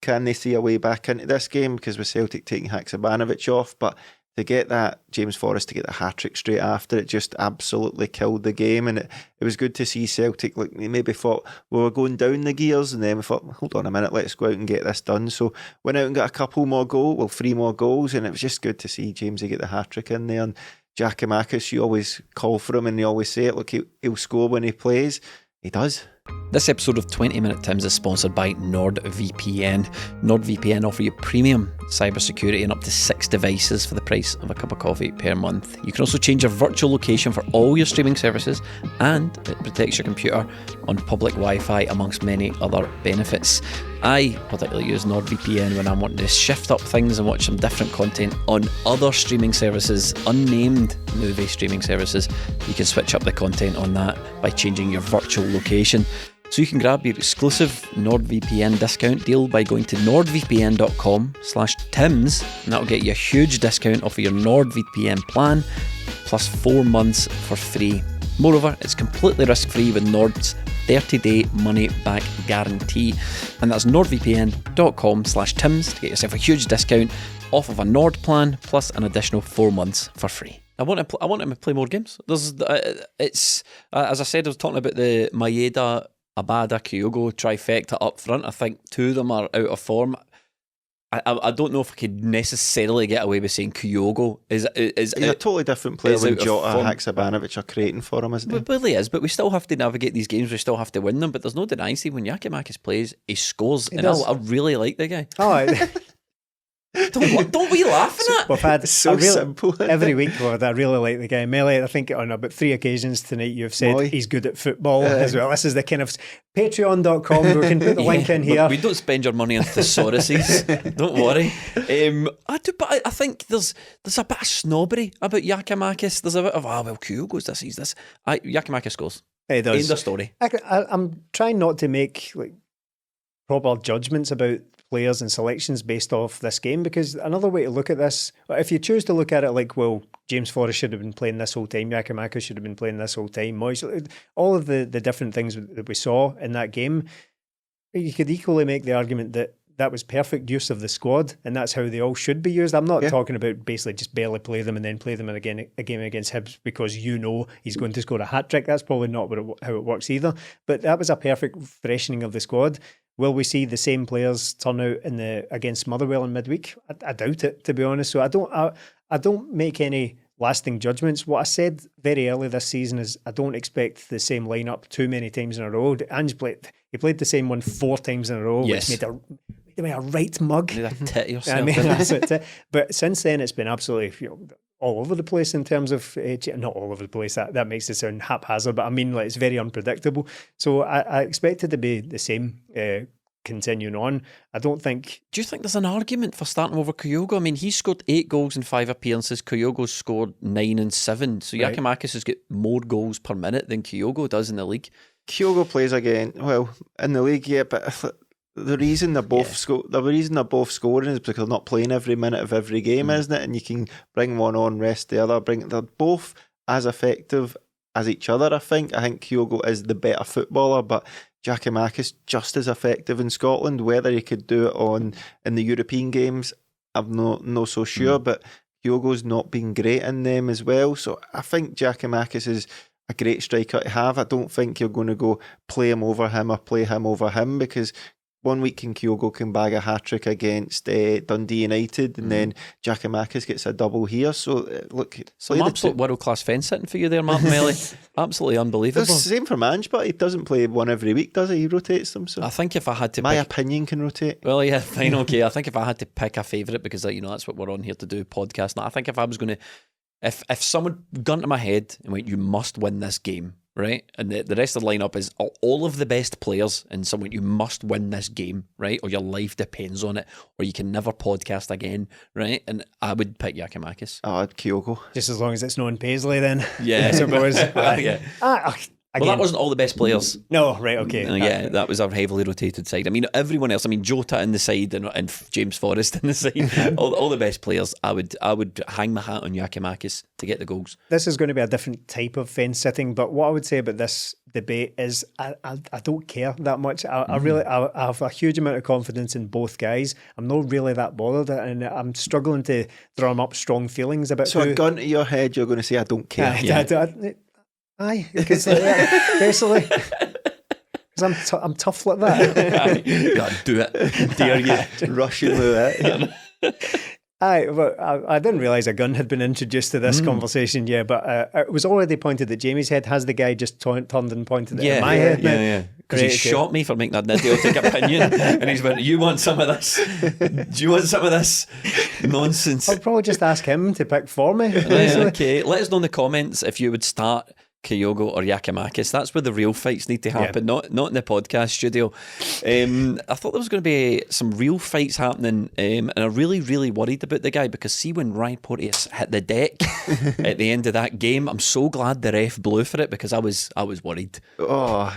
can they see a way back into this game because with Celtic taking Haksabanovic off? But to get that James Forrest to get the hat-trick straight after it just absolutely killed the game. And it was good to see Celtic, like, they maybe thought we were going down the gears, and then we thought, hold on a minute, let's go out and get this done. So went out and got a couple more goals, 3 more goals, and it was just good to see Jamesy get the hat-trick in there. And Giacomakis, you always call for him and you always say it, look, he'll score when he plays. He does. This episode of 20 Minute Tims is sponsored by NordVPN. NordVPN offer you premium cybersecurity and up to 6 devices for the price of a cup of coffee per month. You can also change your virtual location for all your streaming services, and it protects your computer on public Wi-Fi, amongst many other benefits. I particularly use NordVPN when I'm wanting to shift up things and watch some different content on other streaming services, unnamed movie streaming services. You can switch up the content on that by changing your virtual location. So you can grab your exclusive NordVPN discount deal by going to nordvpn.com/Tims, and that'll get you a huge discount off of your NordVPN plan, plus 4 months for free. Moreover, it's completely risk-free with Nord's 30-day money-back guarantee. And that's nordvpn.com/Tims to get yourself a huge discount off of a Nord plan, plus an additional 4 months for free. I want him to play more games. There's, as I said, I was talking about the Maeda, Abada, Kyogo trifecta up front. I think 2 of them are out of form. I don't know if I could necessarily get away with saying Kyogo is He's a totally different player when Jota, Haksabanovic are creating for him, isn't he? Well, he is, but we still have to navigate these games. We still have to win them. But there's no denying, see, when Giacomakis plays, he scores. I really like the guy. Oh, Don't be laughing at. We've had so simple. every week. I really like the guy. Melly, I think on about 3 occasions tonight you've said Mooy. He's good at football as well. This is the kind of Patreon.com. We can put the link in here. We don't spend your money on thesauruses. Don't worry. I think there's a bit of snobbery about Giacomakis. There's a bit of, well, Kyogo's this, he's this. Giacomakis scores. He does. End of story. I'm trying not to make proper judgments about players and selections based off this game, because another way to look at this, if you choose to look at it like, well, James Forrest should have been playing this whole time, Giacomakis should have been playing this whole time, Mooy, all of the different things that we saw in that game, you could equally make the argument that was perfect use of the squad, and that's how they all should be used. I'm not talking about basically just barely play them and then play them again a game against Hibs because he's going to score a hat-trick. That's probably not how it works either. But that was a perfect freshening of the squad. Will we see the same players turn out against Motherwell in midweek? I doubt it, to be honest. So I don't make any lasting judgments. What I said very early this season is I don't expect the same lineup too many times in a row. Ange played the same one 4 times in a row, yes, which made me a right mug. You tit yourself. I mean, that's it. But since then, it's been absolutely all over the place in terms of not all over the place. That makes it sound haphazard, but I mean, it's very unpredictable. So I expect it to be the same continuing on. I don't think. Do you think there's an argument for starting over Kyogo? I mean, he scored 8 goals in 5 appearances. Kyogo's scored 9 and 7. So right. Giacomakis has got more goals per minute than Kyogo does in the league. Kyogo plays again. Well, in the league, yeah, but the reason they're both scoring is because they're not playing every minute of every game, isn't it? And you can bring one on, rest the other. They're both as effective as each other. I think Kyogo is the better footballer, but Giacomakis just as effective in Scotland. Whether he could do it in the European games, I'm not so sure. But Kyogo's not been great in them as well. So I think Giacomakis is a great striker to have. I don't think you're going to go play him over him or play him over him, because one week Kyogo can bag a hat-trick against Dundee United, and then Giacomakis gets a double here. So, look... Some absolute world-class fence sitting for you there, Martin Melly. Absolutely unbelievable. It's the same for Mange, but he doesn't play one every week, does he? He rotates them. So I think if I had to my opinion can rotate. Well, yeah, fine, okay. I think if I had to pick a favourite, because that's what we're on here to do, podcast. I think if I was going to... If someone gun to my head and went, you must win this game, right? And the rest of the lineup is all of the best players, and someone, you must win this game, right? Or your life depends on it, or you can never podcast again, right? And I would pick Giacomakis. I'd Kyogo. Just as long as it's known Paisley, then. Yeah. I suppose. Yeah. Well, that wasn't all the best players. No, right, okay. Yeah, that was our heavily rotated side. I mean, everyone else, Jota in the side and James Forrest in the side, all the best players, I would hang my hat on Giacomakis to get the goals. This is going to be a different type of fence sitting, but what I would say about this debate is I don't care that much. I have a huge amount of confidence in both guys. I'm not really that bothered, and I'm struggling to drum up strong feelings about. So a gun to your head, you're going to say I don't care. Aye, because basically, because I'm tough like that. God, do it, dare you? Russian with it. Aye, but I didn't realise a gun had been introduced to this conversation. Yeah, but it was already pointed at Jamie's head. Has the guy just turned and pointed it at my head now? Yeah. Because he shot me for making that idiotic opinion, and he's went, "You want some of this? Do you want some of this nonsense?" I'll probably just ask him to pick for me. Okay, let us know in the comments if you would start Kyogo or Giacomakis. That's where the real fights need to happen, not in the podcast studio. I thought there was going to be some real fights happening, and I'm really, really worried about the guy, because see, when Ryan Porteous hit the deck at the end of that game, I'm so glad the ref blew for it, because I was worried. Oh,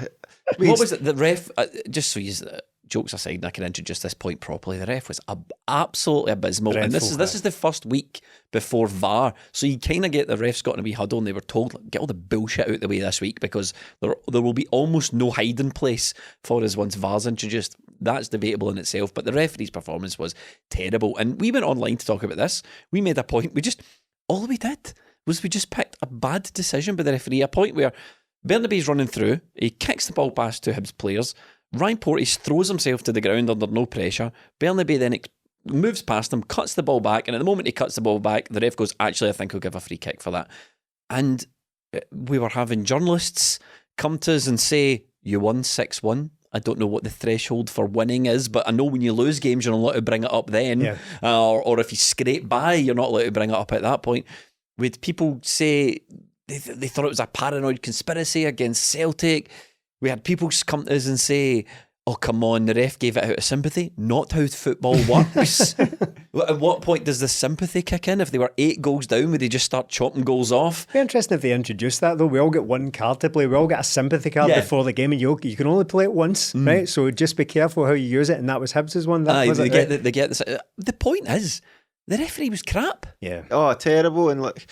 what was it? The ref, just so you, jokes aside, and I can introduce this point properly, the ref was absolutely abysmal. Dreadful, and this is the first week before VAR, so you kind of get the refs got in a wee huddle, and they were told, get all the bullshit out the way this week, because there will be almost no hiding place for us once VAR's introduced. That's debatable in itself, but the referee's performance was terrible. And we went online to talk about this. We made a point. All we did was we just picked a bad decision by the referee, a point where Bernabei's running through, he kicks the ball past two Hibs players, Ryan Porteous throws himself to the ground under no pressure. Bernabei then moves past him, cuts the ball back, and at the moment he cuts the ball back, the ref goes, actually, I think he'll give a free kick for that. And we were having journalists come to us and say, you won 6-1. I don't know what the threshold for winning is, but I know when you lose games, you're not allowed to bring it up then. Or if you scrape by, you're not allowed to bring it up at that point. With people say they thought it was a paranoid conspiracy against Celtic. We had people come to us and say, oh, come on, the ref gave it out of sympathy. Not how football works. At what point does the sympathy kick in? If they were 8 goals down, would they just start chopping goals off? It'd be interesting if they introduced that, though. We all get one card to play. We all get a sympathy card before the game, and you can only play it once, right? So just be careful how you use it, and that was Hibs' one. They get this. The point is, the referee was crap. Yeah. Oh, terrible. And look,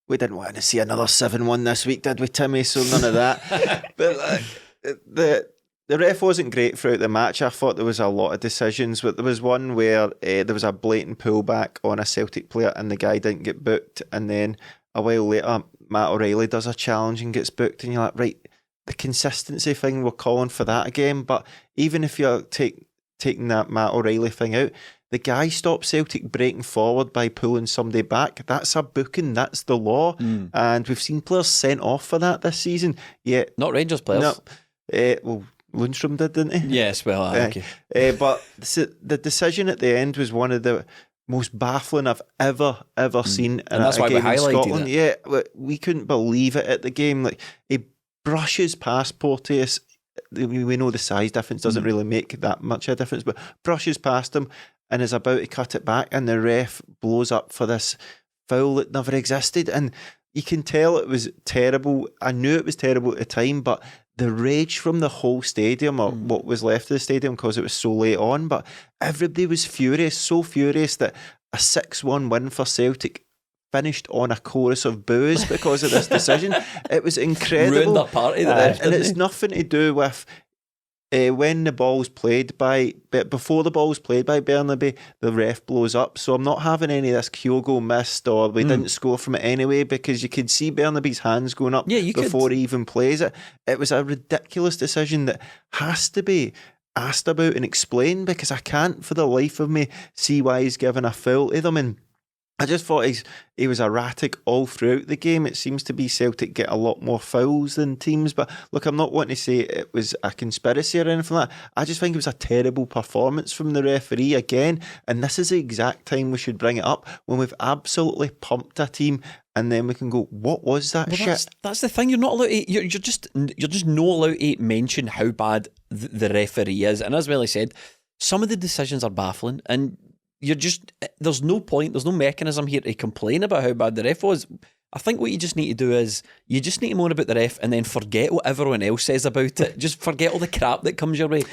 we didn't want to see another 7-1 this week, did we, Timmy? So none of that. But the ref wasn't great throughout the match. I thought there was a lot of decisions, but there was one where there was a blatant pullback on a Celtic player and the guy didn't get booked, and then a while later Matt O'Reilly does a challenge and gets booked, and you're like, right, the consistency thing, we're calling for that again. But even if you're taking that Matt O'Reilly thing out, the guy stopped Celtic breaking forward by pulling somebody back. That's a booking. That's the law. And we've seen players sent off for that this season. Yeah, not Rangers players. No, well, Lundstrom did, didn't he? Yes, well, okay. But the decision at the end was one of the most baffling I've ever seen in that's a why game we highlighted in Scotland. it. Yeah, we couldn't believe it at the game. Like, he brushes past Porteous. We know the size difference doesn't really make that much of a difference, but brushes past him and is about to cut it back, and the ref blows up for this foul that never existed. And you can tell it was terrible. I knew it was terrible at the time, but the rage from the whole stadium, or what was left of the stadium, because it was so late on, but everybody was furious, so furious that a 6-1 win for Celtic finished on a chorus of boos because of this decision. It was incredible. Ruined their party, and it's nothing to do with when the ball's played by, but before the ball's played by Bernabei, the ref blows up. So I'm not having any of this Kyogo missed or we didn't score from it anyway, because you could see Bernabei's hands going up before he even plays it. It was a ridiculous decision that has to be asked about and explained, because I can't for the life of me see why he's given a foul to them. And I just thought he was erratic all throughout the game. It seems to be Celtic get a lot more fouls than teams. But look, I'm not wanting to say it was a conspiracy or anything like that. I just think it was a terrible performance from the referee again. And this is the exact time we should bring it up, when we've absolutely pumped a team, and then we can go, what was that shit? That's the thing. You're not allowed to, you're just not allowed to mention how bad the referee is. And as Welly said, some of the decisions are baffling, and there's no point, there's no mechanism here to complain about how bad the ref was. I think what you just need to do is you just need to moan about the ref and then forget what everyone else says about it. Just forget all the crap that comes your way.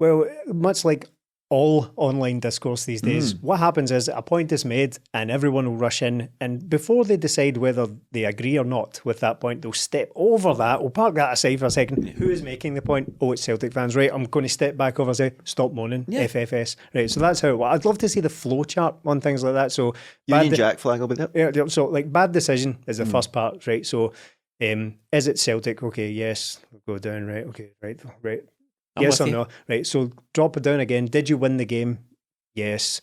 Well, much like all online discourse these days. What happens is a point is made and everyone will rush in, and before they decide whether they agree or not with that point, they'll step over that. We'll park that aside for a second. Who is making the point? Oh, it's Celtic fans. Right, I'm going to step back over and say, stop moaning, FFS. Right, so that's how it works. I'd love to see the flow chart on things like that. So Union Jack flag will be there. Yeah, so like bad decision is the first part, right? So is it Celtic? Okay, yes. We'll go down, right? Okay, right. Yes or no? Right, so drop it down again. Did you win the game? Yes.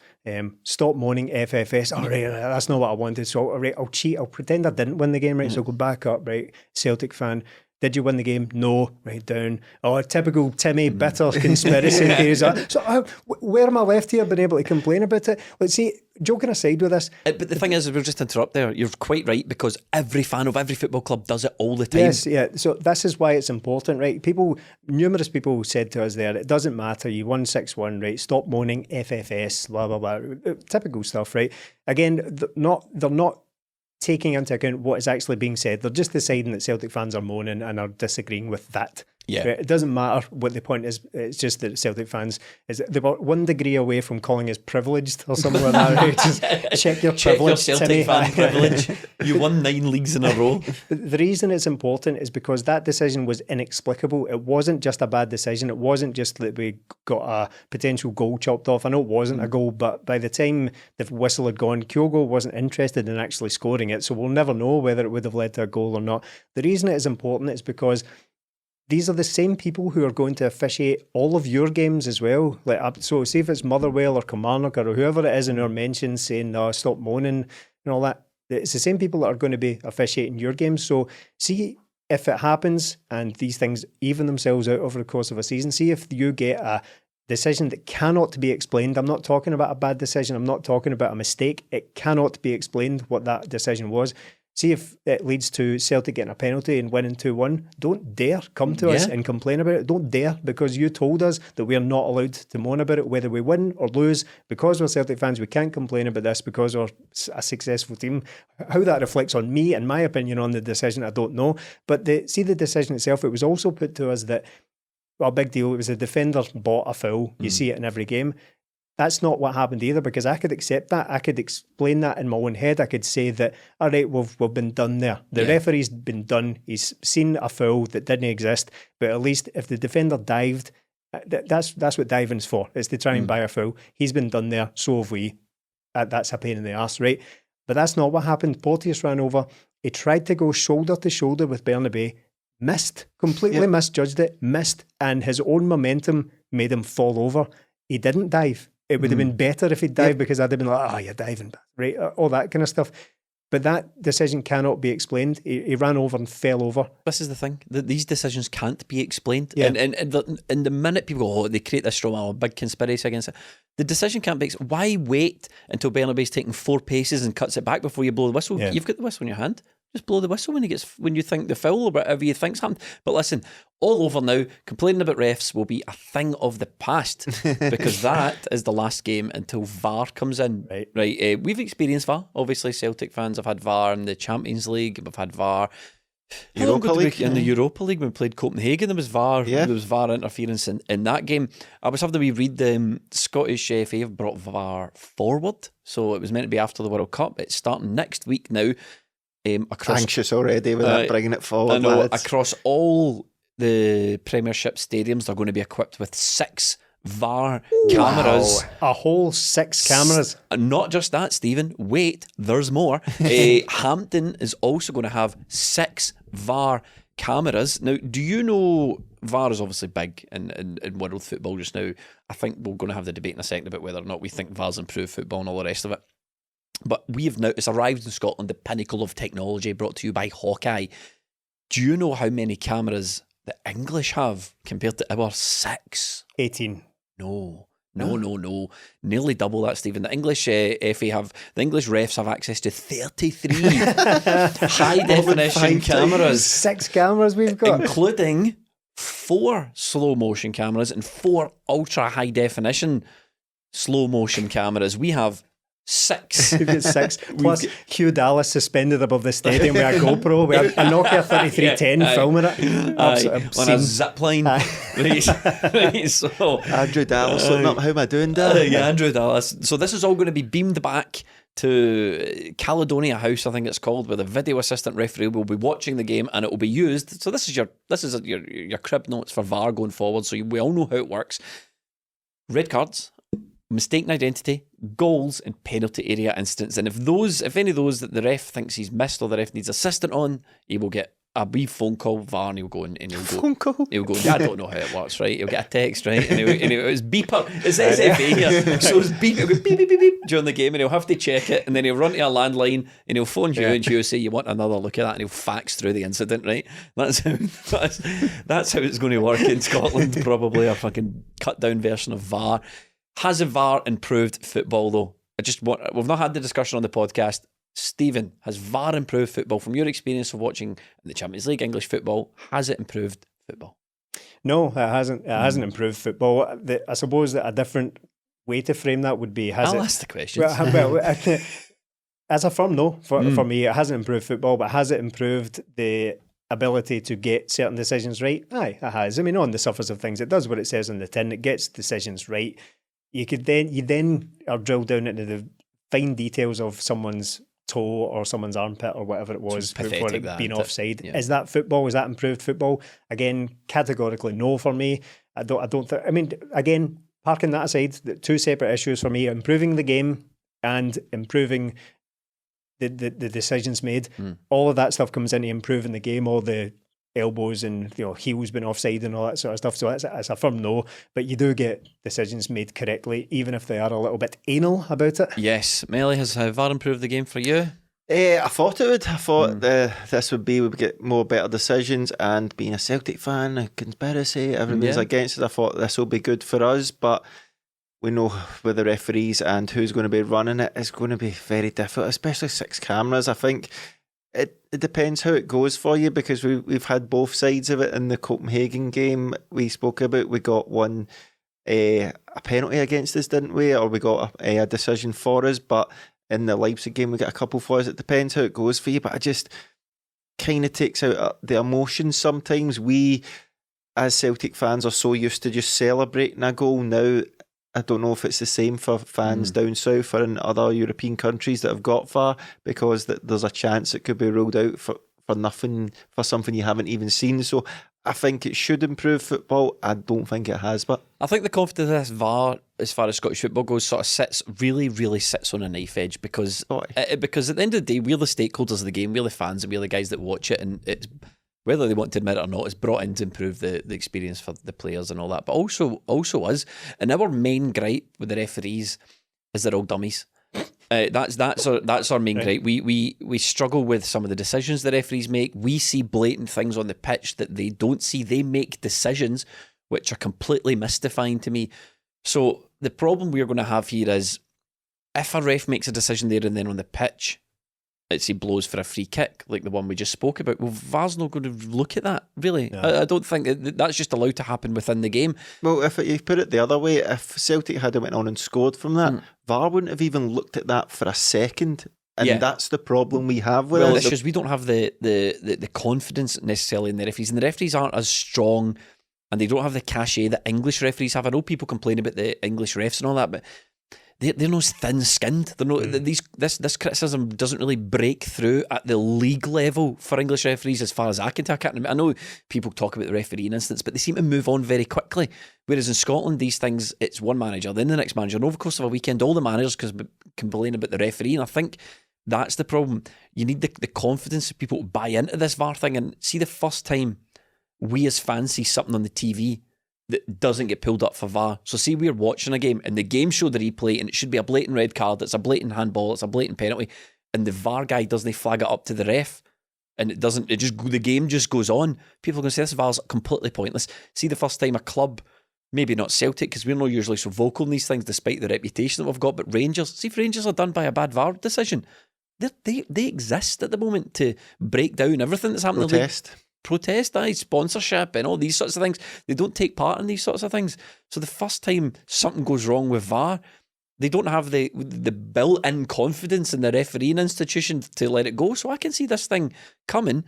Stop moaning, FFS. All right, that's not what I wanted. So, all right, I'll cheat. I'll pretend I didn't win the game, right? So go back up, right? Celtic fan. Did you win the game? No. Right down. Oh, typical Timmy bitter conspiracy theories. So where am I left here being able to complain about it? Let's see, joking aside with this. But the thing is, we'll just interrupt there. You're quite right, because every fan of every football club does it all the time. Yes, yeah. So this is why it's important, right? Numerous people said to us there, it doesn't matter, you won 6-1, right? Stop moaning, FFS, blah, blah, blah. Typical stuff, right? Again, they're not taking into account what is actually being said. They're just deciding that Celtic fans are moaning and are disagreeing with that. Yeah. Right? It doesn't matter what the point is. It's just that Celtic fans, they were 1 degree away from calling us privileged or something like that. Right? Just check your privilege, Celtic Timmy. fan privilege. You won 9 leagues in a row. The reason it's important is because that decision was inexplicable. It wasn't just a bad decision. It wasn't just that we got a potential goal chopped off. I know it wasn't a goal, but by the time the whistle had gone, Kyogo wasn't interested in actually scoring it, so we'll never know whether it would have led to a goal or not. The reason it is important is because these are the same people who are going to officiate all of your games as well. So see if it's Motherwell or Kilmarnock or whoever it is in our mentions saying, no, stop moaning and all that. It's the same people that are going to be officiating your games. So see if it happens and these things even themselves out over the course of a season. See if you get a decision that cannot be explained. I'm not talking about a bad decision. I'm not talking about a mistake. It cannot be explained what that decision was. See if it leads to Celtic getting a penalty and winning 2-1. Don't dare come to us and complain about it. Don't dare, because you told us that we are not allowed to moan about it, whether we win or lose. Because we're Celtic fans, we can't complain about this because we're a successful team. How that reflects on me and my opinion on the decision, I don't know. But the decision itself, it was also put to us that, well, big deal, it was a defender bought a foul. You see it in every game. That's not what happened either, because I could accept that. I could explain that in my own head. I could say that, all right, we've been done there. The referee's been done. He's seen a foul that didn't exist. But at least if the defender dived, that's what diving's for. It's to try and buy a foul. He's been done there. So have we. That's a pain in the arse, right? But that's not what happened. Porteous ran over. He tried to go shoulder to shoulder with Bernabei. Missed. Completely misjudged it. Missed. And his own momentum made him fall over. He didn't dive. It would have been better if he'd dived, because I'd have been like, oh, you're diving, right? All that kind of stuff. But that decision cannot be explained. He ran over and fell over. This is the thing. These decisions can't be explained. Yeah. And the minute people go, oh, they create this strong, big conspiracy against it, the decision can't be explained. Why wait until Bernabei's taking 4 paces and cuts it back before you blow the whistle? Yeah. You've got the whistle in your hand. Just blow the whistle when you think the foul or whatever you think's happened. But listen, all over now. Complaining about refs will be a thing of the past, because that is the last game until VAR comes in. Right. We've experienced VAR. Obviously, Celtic fans have had VAR in the Champions League. We've had VAR Europa League. In the Europa League, when we played Copenhagen, there was VAR. There was VAR interference in that game. I was having to reread the Scottish FA have brought VAR forward, so it was meant to be after the World Cup. It's starting next week now. Anxious already with that, bringing it forward. I know, lads. across all the Premiership stadiums, they're going to be equipped with 6 VAR cameras. A whole 6 cameras. Not just that, Stephen. Wait, there's more. Hampton is also going to have 6 VAR cameras. Now, do you know VAR is obviously big in world football just now? I think we're going to have the debate in a second about whether or not we think VAR's improved football and all the rest of it. But it's arrived in Scotland, the pinnacle of technology, brought to you by Hawkeye. Do you know how many cameras the English have compared to our 6? 18. No. Nearly double that, Stephen. The English the English refs have access to 33 high definition cameras. 6 cameras we've got. Including 4 slow motion cameras and 4 ultra high definition slow motion cameras. We have 6. We've got 6. Plus, Hugh Dallas suspended above the stadium with a GoPro, with a Nokia 3310 filming it. On a zip line. Right, so, Andrew Dallas looking up, how am I doing, Dad? yeah, Andrew Dallas. So this is all going to be beamed back to Caledonia House, I think it's called, where the video assistant referee will be watching the game, and it will be used. So this is your crib notes for VAR going forward. So we all know how it works. Red cards, mistaken identity, goals, and penalty area incidents. And if any of those that the ref thinks he's missed or the ref needs assistant on, he will get a wee phone call, VAR, and he'll go and he'll go. Phone call? He'll go, I don't know how it works, right? He'll get a text, right? And it's beeper. It's SFA here. So it's beep, he'll go beep, beep, beep, beep during the game, and he'll have to check it, and then he'll run to a landline, and he'll phone you, and you'll say, you want another look at that, and he'll fax through the incident, right? That's how it's going to work in Scotland, probably a fucking cut down version of VAR. Has a VAR improved football, though? We've not had the discussion on the podcast. Stephen, has VAR improved football? From your experience of watching the Champions League English football, has it improved football? No, it hasn't. It hasn't improved football. I suppose that a different way to frame that would be, I'll ask the questions. Well, as a firm, no. For me, it hasn't improved football, but has it improved the ability to get certain decisions right? Aye, it has. I mean, on the surface of things, it does what it says on the tin. It gets decisions right. You then are drilled down into the fine details of someone's toe or someone's armpit or whatever it was before it being offside. Yeah. Is that football? Is that improved football? Again, categorically no for me. I don't think. I mean, again, parking that aside, the two separate issues for me: improving the game and improving the decisions made. All of that stuff comes into improving the game. All the elbows and heels being offside and all that sort of stuff. So it's a firm no, but you do get decisions made correctly, even if they are a little bit anal about it. Yes. Melly, has VAR improved the game for you? I thought it would. I thought this would get more better decisions, and being a Celtic fan, a conspiracy, everyone's against it. I thought this will be good for us, but we know with the referees and who's going to be running it, it's going to be very difficult, especially 6 cameras. I think it depends how it goes for you, because we've had both sides of it in the Copenhagen game we spoke about. We got one a penalty against us, didn't we? Or we got a decision for us, but in the Leipzig game we got a couple for us. It depends how it goes for you, but it just kind of takes out the emotions sometimes. We, as Celtic fans, are so used to just celebrating a goal now. I don't know if it's the same for fans down south or in other European countries that have got VAR, because there's a chance it could be ruled out for nothing, for something you haven't even seen. So I think it should improve football. I don't think it has, but I think the confidence of this VAR, as far as Scottish football goes, sort of really sits on a knife edge, because at the end of the day, we're the stakeholders of the game, we're the fans, and we're the guys that watch it, and it's, whether they want to admit it or not, it's brought in to improve the experience for the players and all that, but also us. And our main gripe with the referees is they're all dummies. That's our main gripe. We struggle with some of the decisions the referees make. We see blatant things on the pitch that they don't see. They make decisions which are completely mystifying to me. So the problem we're going to have here is, if a ref makes a decision there and then on the pitch, he blows for a free kick, like the one we just spoke about, well, VAR's not going to look at that, really. No. I don't think that's just allowed to happen within the game. Well, if you put it the other way, if Celtic had went on and scored from that, VAR wouldn't have even looked at that for a second. And that's the problem we have with it. It's just we don't have the confidence necessarily in the referees, and the referees aren't as strong, and they don't have the cachet that English referees have. I know people complain about the English refs and all that, but they're not thin-skinned. They're not. This criticism doesn't really break through at the league level for English referees, as far as I can tell. I know people talk about the refereeing instance, but they seem to move on very quickly. Whereas in Scotland, these things, it's one manager, then the next manager, and over the course of a weekend, all the managers complain about the referee. And I think that's the problem. You need the confidence of people to buy into this VAR thing, and see the first time we as fans see something on the TV that doesn't get pulled up for VAR. So see, we're watching a game and the game showed the replay and it should be a blatant red card, it's a blatant handball, it's a blatant penalty, and the VAR guy doesn't flag it up to the ref, and the game just goes on. People are going to say this VAR's completely pointless. See the first time a club, maybe not Celtic, because we're not usually so vocal in these things despite the reputation that we've got, but Rangers, see if Rangers are done by a bad VAR decision, they exist at the moment to break down everything that's happening in the league. Protest, sponsorship and all these sorts of things. They don't take part in these sorts of things. So the first time something goes wrong with VAR, They don't have the built-in confidence in the refereeing institution to let it go. So I can see this thing coming.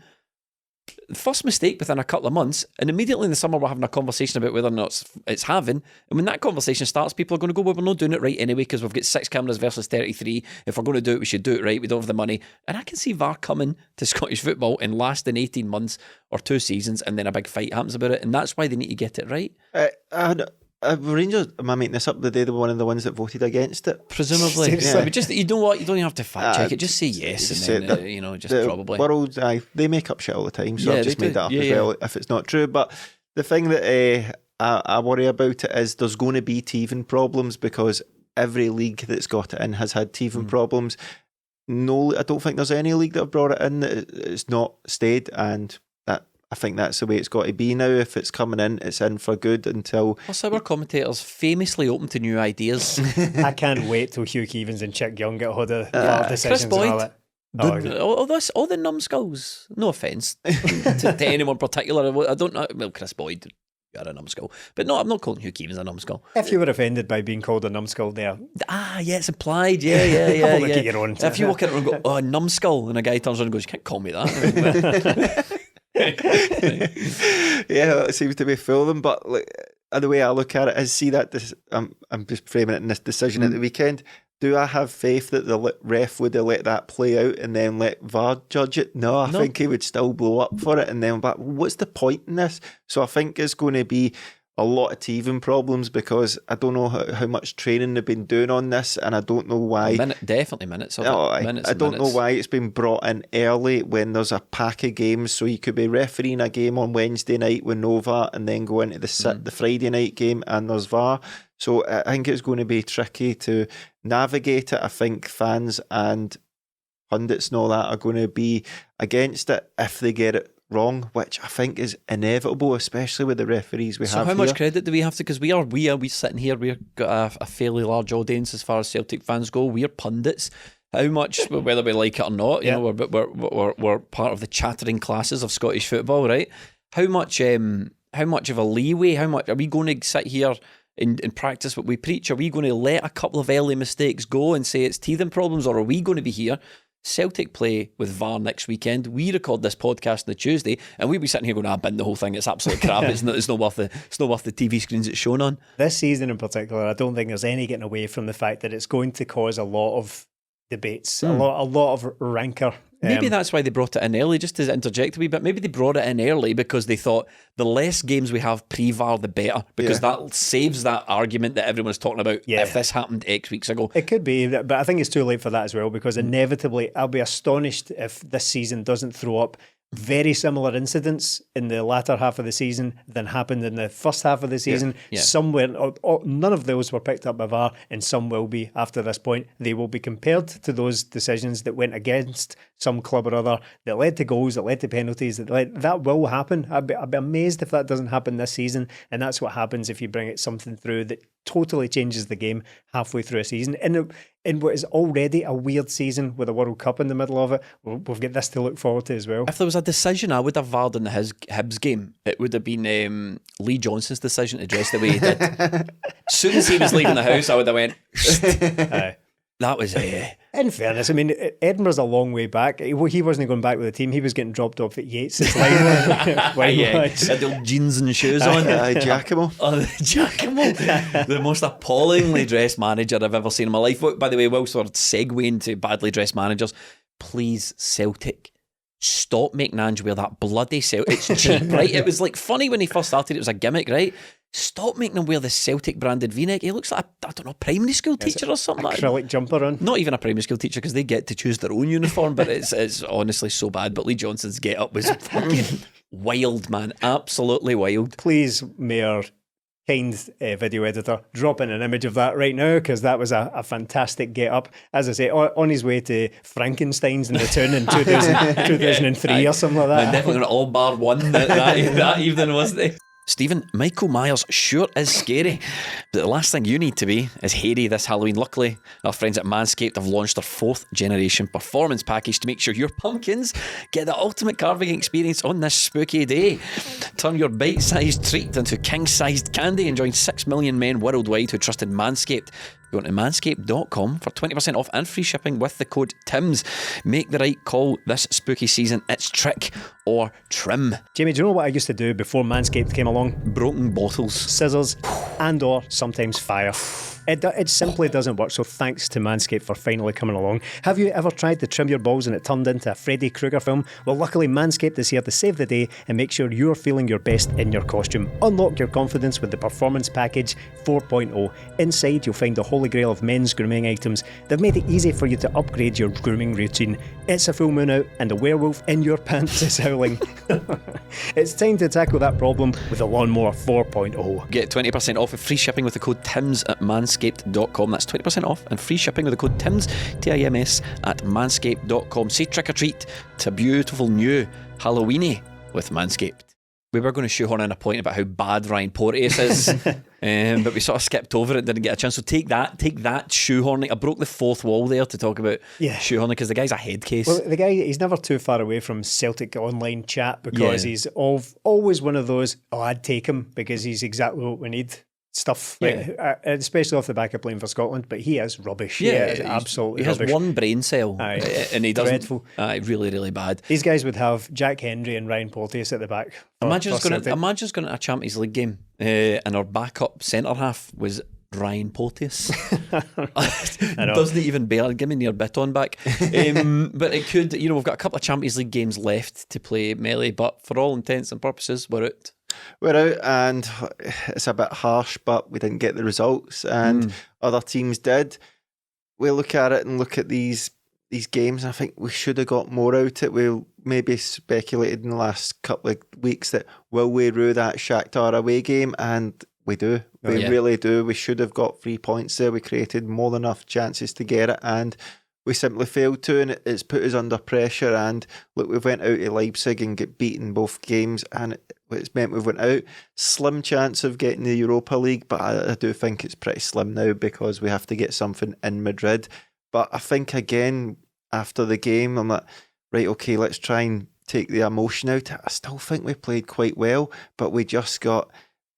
First mistake within a couple of months, and immediately in the summer we're having a conversation about whether or not it's having. And when that conversation starts, people are going to go, well, we're not doing it right anyway because we've got 6 cameras versus 33. If we're going to do it, we should do it right. We don't have the money. And I can see VAR coming to Scottish football and lasting 18 months or 2 seasons, and then a big fight happens about it. And that's why they need to get it right. Rangers, am I making this up? They were one of the ones that voted against it? Presumably. Yeah. But just, you know what? You don't even have to fact check it. Just say yes, and then, just probably. World, they make up shit all the time, so I've just made that up as well if it's not true. But the thing that I worry about it is there's going to be teething problems because every league that's got it in has had teething problems. No, I don't think there's any league that have brought it in that it's not stayed, and I think that's the way it's got to be now. If it's coming in, it's in for good until... Plus, our commentators famously open to new ideas. I can't wait till Hugh Keevins and Chick Young get hold of the decisions. Chris Boyd, and all that. all the numbskulls. No offence to anyone particular. I don't know. Well, Chris Boyd, you're a numbskull. But no, I'm not calling Hugh Keevins a numbskull. If you were offended by being called a numbskull there. Yeah, it's implied. Yeah. Look at your own. If you walk in and go, oh, a numbskull, and a guy turns around and goes, you can't call me that. Yeah, it seems to be full of them. But the way I look at it is, see that I'm just framing it in this decision at the weekend. Do I have faith that the ref would have let that play out and then let VAR judge it? No, I think he would still blow up for it. And then, but what's the point in this? So I think it's going to be a lot of teething problems because I don't know how much training they've been doing on this, and I don't know why. Definitely minutes. I don't know why it's been brought in early when there's a pack of games. So you could be refereeing a game on Wednesday night with no VAR and then go into the Friday night game and there's VAR. So I think it's going to be tricky to navigate it. I think fans and pundits and all that are going to be against it if they get it wrong, which I think is inevitable, especially with the referees we have here. So how much credit do we have to, because we sitting here, we've got a fairly large audience as far as Celtic fans go. We're pundits. How much, whether we like it or not, you know, we're part of the chattering classes of Scottish football, right? How much of a leeway, how much are we going to sit here and practice what we preach? Are we going to let a couple of early mistakes go and say it's teething problems, or are we going to be here? Celtic play with VAR next weekend. We record this podcast on the Tuesday, and we'll be sitting here going, bin the whole thing. It's absolute crap. It's not worth the TV screens it's shown on. This season in particular, I don't think there's any getting away from the fact that it's going to cause a lot of debates, a lot of rancor. Maybe that's why they brought it in early, just to interject a wee bit. Maybe they brought it in early because they thought the less games we have pre-VAR, the better, because that saves that argument that everyone's talking about if this happened X weeks ago. It could be, but I think it's too late for that as well, because inevitably I'll be astonished if this season doesn't throw up very similar incidents in the latter half of the season than happened in the first half of the season. Somewhere, none of those were picked up by VAR, and some will be after this point. They will be compared to those decisions that went against some club or other, that led to goals, that led to penalties. That will happen. I'd be amazed if that doesn't happen this season, and that's what happens if you bring something through that totally changes the game halfway through a season. In what is already a weird season with a World Cup in the middle of it, we've got this to look forward to as well. If there was a decision I would have VAR'd in the Hibs game, it would have been Lee Johnson's decision to dress the way he did. As soon as he was leaving the house, I would have went, that was in fairness, I mean, Edinburgh's a long way back. He wasn't going back with the team. He was getting dropped off at Yates' line. Had the old jeans and shoes on. Giacomo. Giacomo. The most appallingly dressed manager I've ever seen in my life. By the way, whilst we're segueing to badly dressed managers, please, Celtic, stop making Ange wear that bloody Celtic. It's cheap, right? It was like funny when he first started. It was a gimmick, right? Stop making him wear the Celtic branded V-neck. He looks like a primary school teacher or something. Acrylic jumper on. Not even a primary school teacher, because they get to choose their own uniform, but it's honestly so bad. But Lee Johnson's get up was fucking wild, man. Absolutely wild. Please, Mayor, kind video editor, drop in an image of that right now, because that was a fantastic get up. As I say, on his way to Frankenstein's in the Town in 2003 or something like that. And definitely going to all bar one that evening, wasn't he? Stephen, Michael Myers sure is scary, but the last thing you need to be is hairy this Halloween. Luckily, our friends at Manscaped have launched their 4th generation performance package to make sure your pumpkins get the ultimate carving experience on this spooky day. Turn your bite-sized treat into king-sized candy and join 6 million men worldwide who trusted Manscaped Go on to manscaped.com for 20% off and free shipping with the code TIMS. Make the right call this spooky season. It's trick or trim. Jamie, do you know what I used to do before Manscaped came along? Broken bottles. Scissors and or sometimes fire. It simply doesn't work, so thanks to Manscaped for finally coming along. Have you ever tried to trim your balls and it turned into a Freddy Krueger film? Well, luckily Manscaped is here to save the day and make sure you're feeling your best in your costume. Unlock your confidence with the Performance Package 4.0. Inside, you'll find the holy grail of men's grooming items. They've made it easy for you to upgrade your grooming routine. It's a full moon out and the werewolf in your pants is howling. It's time to tackle that problem with the Lawnmower 4.0. Get 20% off with free shipping with the code TIMS at manscaped.com. That's 20% off and free shipping with the code TIMS, TIMS, at manscaped.com. Say trick or treat to beautiful new Halloweeny with Manscaped. We were going to shoehorn in a point about how bad Ryan Porteous is, but we sort of skipped over it, didn't get a chance. So take that shoehorning. I broke the fourth wall there to talk about shoehorning because the guy's a head case. Well, the guy, he's never too far away from Celtic online chat because he's always one of those, I'd take him because he's exactly what we need. Stuff, especially off the back of playing for Scotland, but he is rubbish. He is absolutely rubbish. He has one brain cell, and he doesn't. Dreadful. Really, really bad. These guys would have Jack Hendry and Ryan Porteous at the back. Imagine us going to a Champions League game, and our backup centre half was Ryan Porteous. Doesn't even bear. Give me near bit on back. But it could. We've got a couple of Champions League games left to play, Melly. But for all intents and purposes, we're out. We're out, and it's a bit harsh, but we didn't get the results, and other teams did. We look at it and look at these games, and I think we should have got more out of it. We maybe speculated in the last couple of weeks that will we rue that Shakhtar away game, and we do. We really do. We should have got 3 points there. We created more than enough chances to get it, and we simply failed to, and it's put us under pressure. And look, we went out to Leipzig and get beaten both games, and it's meant we went out. Slim chance of getting the Europa League, but I do think it's pretty slim now because we have to get something in Madrid. But I think, again, after the game, I'm like, right, okay, let's try and take the emotion out. I still think we played quite well, but we just got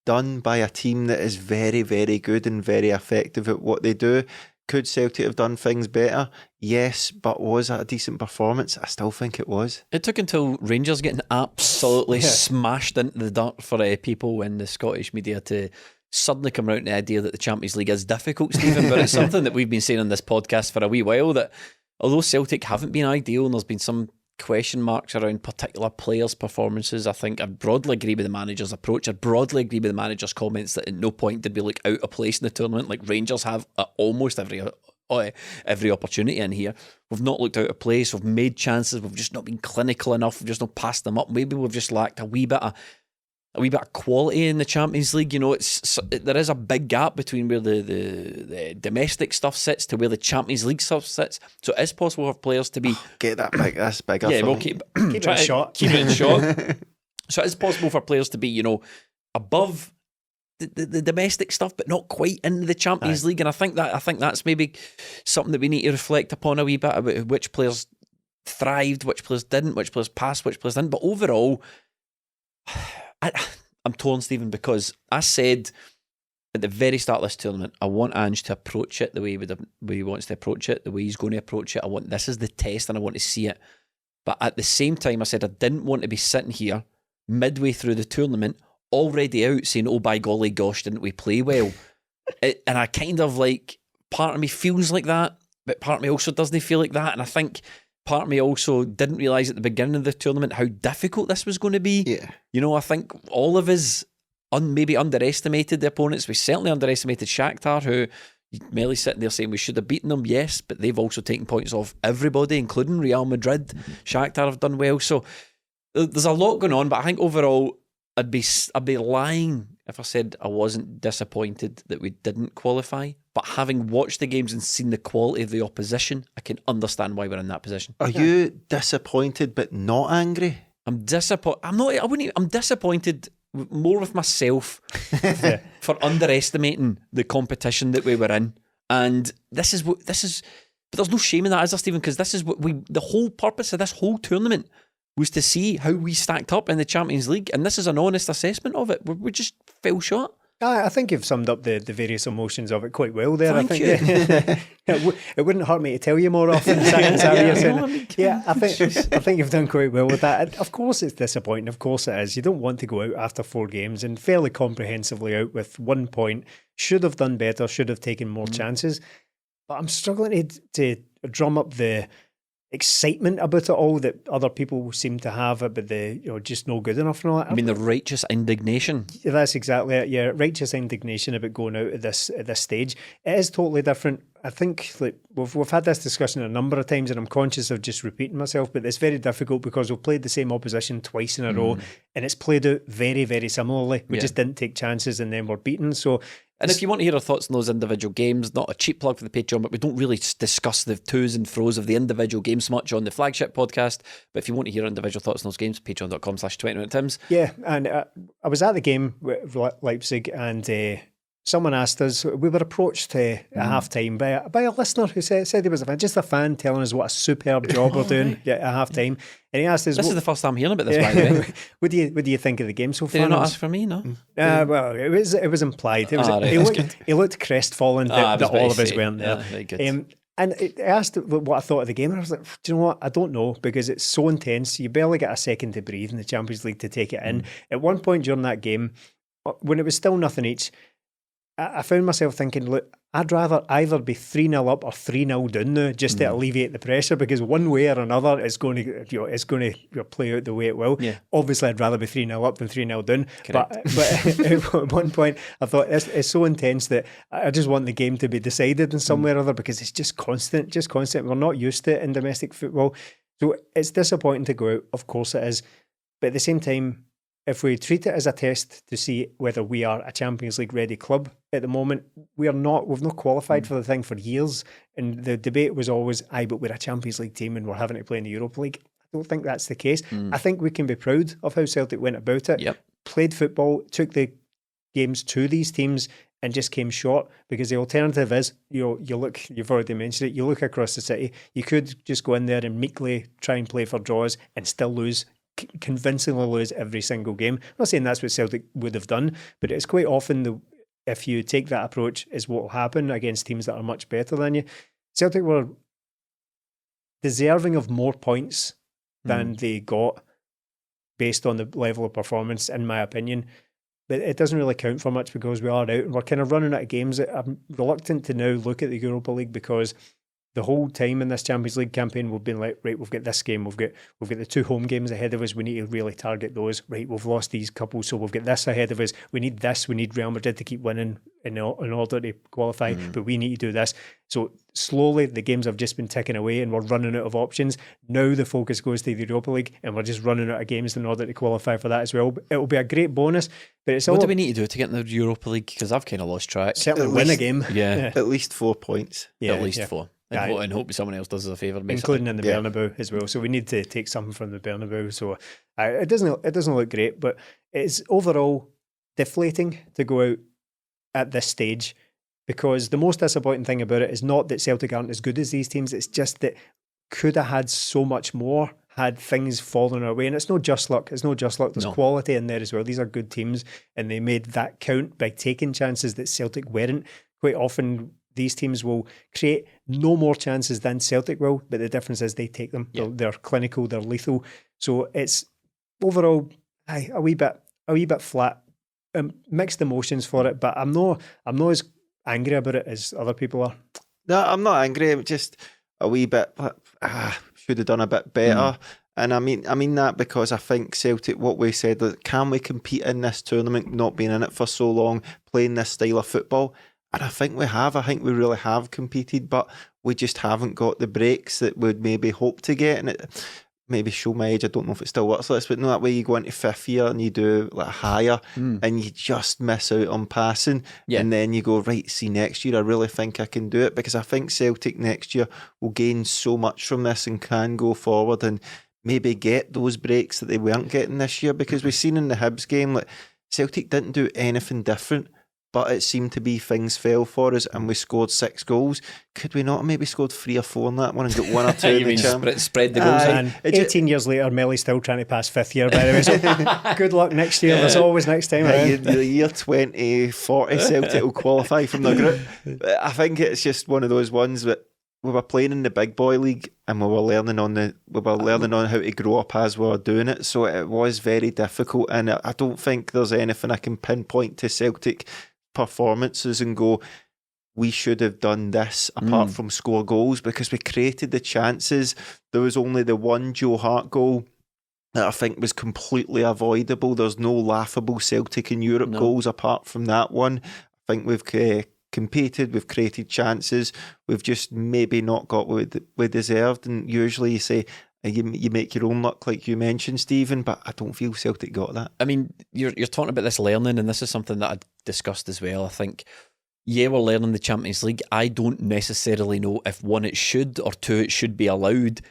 done by a team that is very, very good and very effective at what they do. Could Celtic have done things better? Yes, but was it a decent performance? I still think it was. It took until Rangers getting absolutely smashed into the dirt for people in the Scottish media to suddenly come around to the idea that the Champions League is difficult, Stephen. But it's something that we've been saying on this podcast for a wee while, that although Celtic haven't been ideal and there's been some question marks around particular players' performances, I think I broadly agree with the manager's approach. I broadly agree with the manager's comments that at no point did we look out of place in the tournament like Rangers have at almost every opportunity in here. We've not looked out of place. We've made chances. We've just not been clinical enough. We've just not passed them up. Maybe we've just lacked a wee bit of quality in the Champions League. There is a big gap between where the domestic stuff sits to where the Champions League stuff sits. So it's possible for players to be get that big. That's bigger. Yeah, we'll keep it short. Keep it in short. So it's possible for players to be, above the domestic stuff, but not quite in the Champions League. And I think that's maybe something that we need to reflect upon a wee bit about which players thrived, which players didn't, which players passed, which players didn't. But overall, I'm torn, Stephen, because I said at the very start of this tournament, I want Ange to approach it the way he wants to approach it, the way he's going to approach it. This is the test and I want to see it. But at the same time, I said I didn't want to be sitting here midway through the tournament already out saying, oh, by golly gosh, didn't we play well? And I kind of part of me feels like that, but part of me also doesn't feel like that. And I think part of me also didn't realise at the beginning of the tournament how difficult this was going to be. Yeah. I think all of us maybe underestimated the opponents. We certainly underestimated Shakhtar, who Melly's sitting there saying we should have beaten them, yes, but they've also taken points off everybody, including Real Madrid. Shakhtar have done well. So there's a lot going on, but I think overall I'd be lying if I said I wasn't disappointed that we didn't qualify. But having watched the games and seen the quality of the opposition, I can understand why we're in that position. Are you disappointed but not angry? I'm disappointed. I'm disappointed more with myself for underestimating the competition that we were in. And this is, but there's no shame in that, is there, Stephen? Because this is what the whole purpose of this whole tournament was to see how we stacked up in the Champions League. And this is an honest assessment of it. We just fell short. I think you've summed up the various emotions of it quite well there. Thank I think it wouldn't hurt me to tell you more often. I think you've done quite well with that. Of course, it's disappointing. Of course, it is. You don't want to go out after 4 games and fairly comprehensively out with 1 point. Should have done better. Should have taken more chances. But I'm struggling to drum up the excitement about it all that other people seem to have about the just no good enough and all that. I mean, the righteous indignation. That's exactly it. Yeah, righteous indignation about going out at this stage. It is totally different. I think we've had this discussion a number of times, and I'm conscious of just repeating myself. But it's very difficult because we've played the same opposition twice in a row, and it's played out very, very similarly. We just didn't take chances, and then we're beaten. So. And if you want to hear our thoughts on those individual games, not a cheap plug for the Patreon, but we don't really discuss the to's and fro's of the individual games much on the flagship podcast. But if you want to hear individual thoughts on those games, patreon.com/20minutetims. Yeah, and I was at the game with Leipzig, and someone asked us, we were approached at half-time by a listener who said he was just a fan telling us what a superb job we're doing at half-time. And he asked us... This is the first time I'm hearing about this, by the way. What do you think of the game so far? Did he not ask for me, no? Well, it was implied. He looked crestfallen that all of us weren't there. Yeah, very good. And I asked what I thought of the game, and I was like, do you know what? I don't know, because it's so intense. You barely get a second to breathe in the Champions League to take it in. At one point during that game, when it was still nothing each, I found myself thinking, look, I'd rather either be 3-0 up or 3-0 down now, just to alleviate the pressure, because one way or another it's going to play out the way it will. Yeah. Obviously, I'd rather be 3-0 up than 3-0 down. But at one point, I thought it's so intense that I just want the game to be decided in some way or other, because it's just constant. We're not used to it in domestic football, so it's disappointing to go out. Of course, it is, but at the same time, if we treat it as a test to see whether we are a Champions League ready club, at the moment we are not. We've not qualified for the thing for years, and the debate was always, but we're a Champions League team and we're having to play in the Europa League. I don't think that's the case. I think we can be proud of how Celtic went about it. Yep. Played football, took the games to these teams, and just came short, because the alternative is, you've already mentioned it, you look across the city, you could just go in there and meekly try and play for draws and still lose, convincingly lose every single game. I'm not saying that's what Celtic would have done, but it's quite often if you take that approach, is what will happen against teams that are much better than you. Celtic were deserving of more points than they got based on the level of performance, in my opinion. But it doesn't really count for much, because we are out and we're kind of running out of games. I'm reluctant to now look at the Europa League, because the whole time in this Champions League campaign, we've been like, right, we've got this game, we've got the 2 home games ahead of us, we need to really target those. Right, we've lost these couple, so we've got this ahead of us. We need this. We need Real Madrid to keep winning in order to qualify, but we need to do this. So slowly, the games have just been ticking away, and we're running out of options. Now the focus goes to the Europa League, and we're just running out of games in order to qualify for that as well. It'll be a great bonus, but it's all... What do we need to do to get in the Europa League? Because I've kind of lost track. Certainly win a game. Yeah. At least 4 points. At least 4. And hope someone else does us a favour, including in the Bernabeu as well. So we need to take something from the Bernabeu. So it doesn't look great, but it's overall deflating to go out at this stage, because the most disappointing thing about it is not that Celtic aren't as good as these teams. It's just that could have had so much more had things fallen our way. And it's no just luck. There's quality in there as well. These are good teams, and they made that count by taking chances that Celtic weren't. Quite often, these teams will create no more chances than Celtic will, but the difference is they take them. Yeah. They're clinical, they're lethal. So it's overall a wee bit flat. Mixed emotions for it, but I'm not as angry about it as other people are. No, I'm not angry. I'm just a wee bit should have done a bit better. And I mean that because I think Celtic, what we said, that can we compete in this tournament, not being in it for so long, playing this style of football? And I think we have. I think we really have competed, but we just haven't got the breaks that we'd maybe hope to get. And it maybe show my age. I don't know if it still works like this, but no, that way you go into 5th year and you do like higher and you just miss out on passing. Yeah. And then you go, right, see, next year I really think I can do it, because I think Celtic next year will gain so much from this and can go forward and maybe get those breaks that they weren't getting this year. Because we've seen in the Hibs game, like Celtic didn't do anything different, but it seemed to be things fell for us and we scored 6 goals. Could we not have maybe scored 3 or 4 in that one and got 1 or 2 in the champ? Spread the goals And 18 years later, Melly's still trying to pass 5th year, by the way. So good luck next year. There's always next time around. The year 2040, Celtic will qualify from the group. I think it's just one of those ones that we were playing in the big boy league and we were learning on how to grow up as we were doing it. So it was very difficult, and I don't think there's anything I can pinpoint to Celtic performances and go, we should have done this apart from score goals, because we created the chances. There was only the one Joe Hart goal that I think was completely avoidable. There's no laughable Celtic in Europe goals apart from that one. I think we've competed, we've created chances, we've just maybe not got what we deserved. And usually you say you make your own luck, like you mentioned, Stephen, but I don't feel Celtic got that. I mean, you're talking about this learning, and this is something that I discussed as well. I think, we're learning the Champions League. I don't necessarily know if 1, it should, or 2, it should be allowed,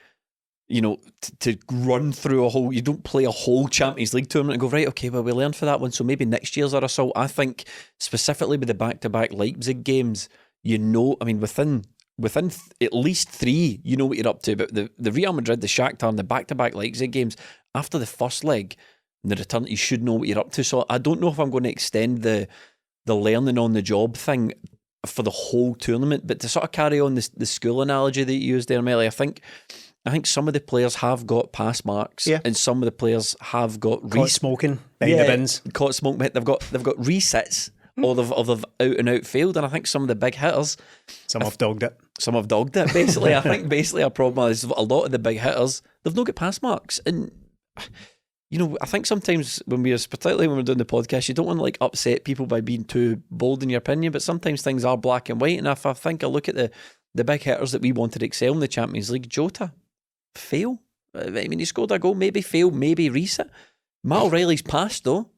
to run through a whole, you don't play a whole Champions League tournament and go, right, okay, well, we learned for that one, so maybe next year's our assault. I think specifically with the back-to-back Leipzig games, within at least 3, you know what you're up to. But the Real Madrid, the Shakhtar, and the back-to-back Leipzig games, after the first leg and the return, you should know what you're up to. So I don't know if I'm going to extend the learning on the job thing for the whole tournament, but to sort of carry on the school analogy that you used there, Melly, I think some of the players have got pass marks, and some of the players have got caught smoking behind the bins. Caught smoking. They've got resets, or they've out and out failed. And I think some of the big hitters, some have dogged it. Basically, I think a problem is a lot of the big hitters, they've not got pass marks. And I think sometimes particularly when we're doing the podcast, you don't want to upset people by being too bold in your opinion, but sometimes things are black and white. And if I think I look at the big hitters that we wanted to excel in the Champions League, Jota, fail. I mean, he scored a goal, maybe fail, maybe reset. Matt O'Reilly's passed though.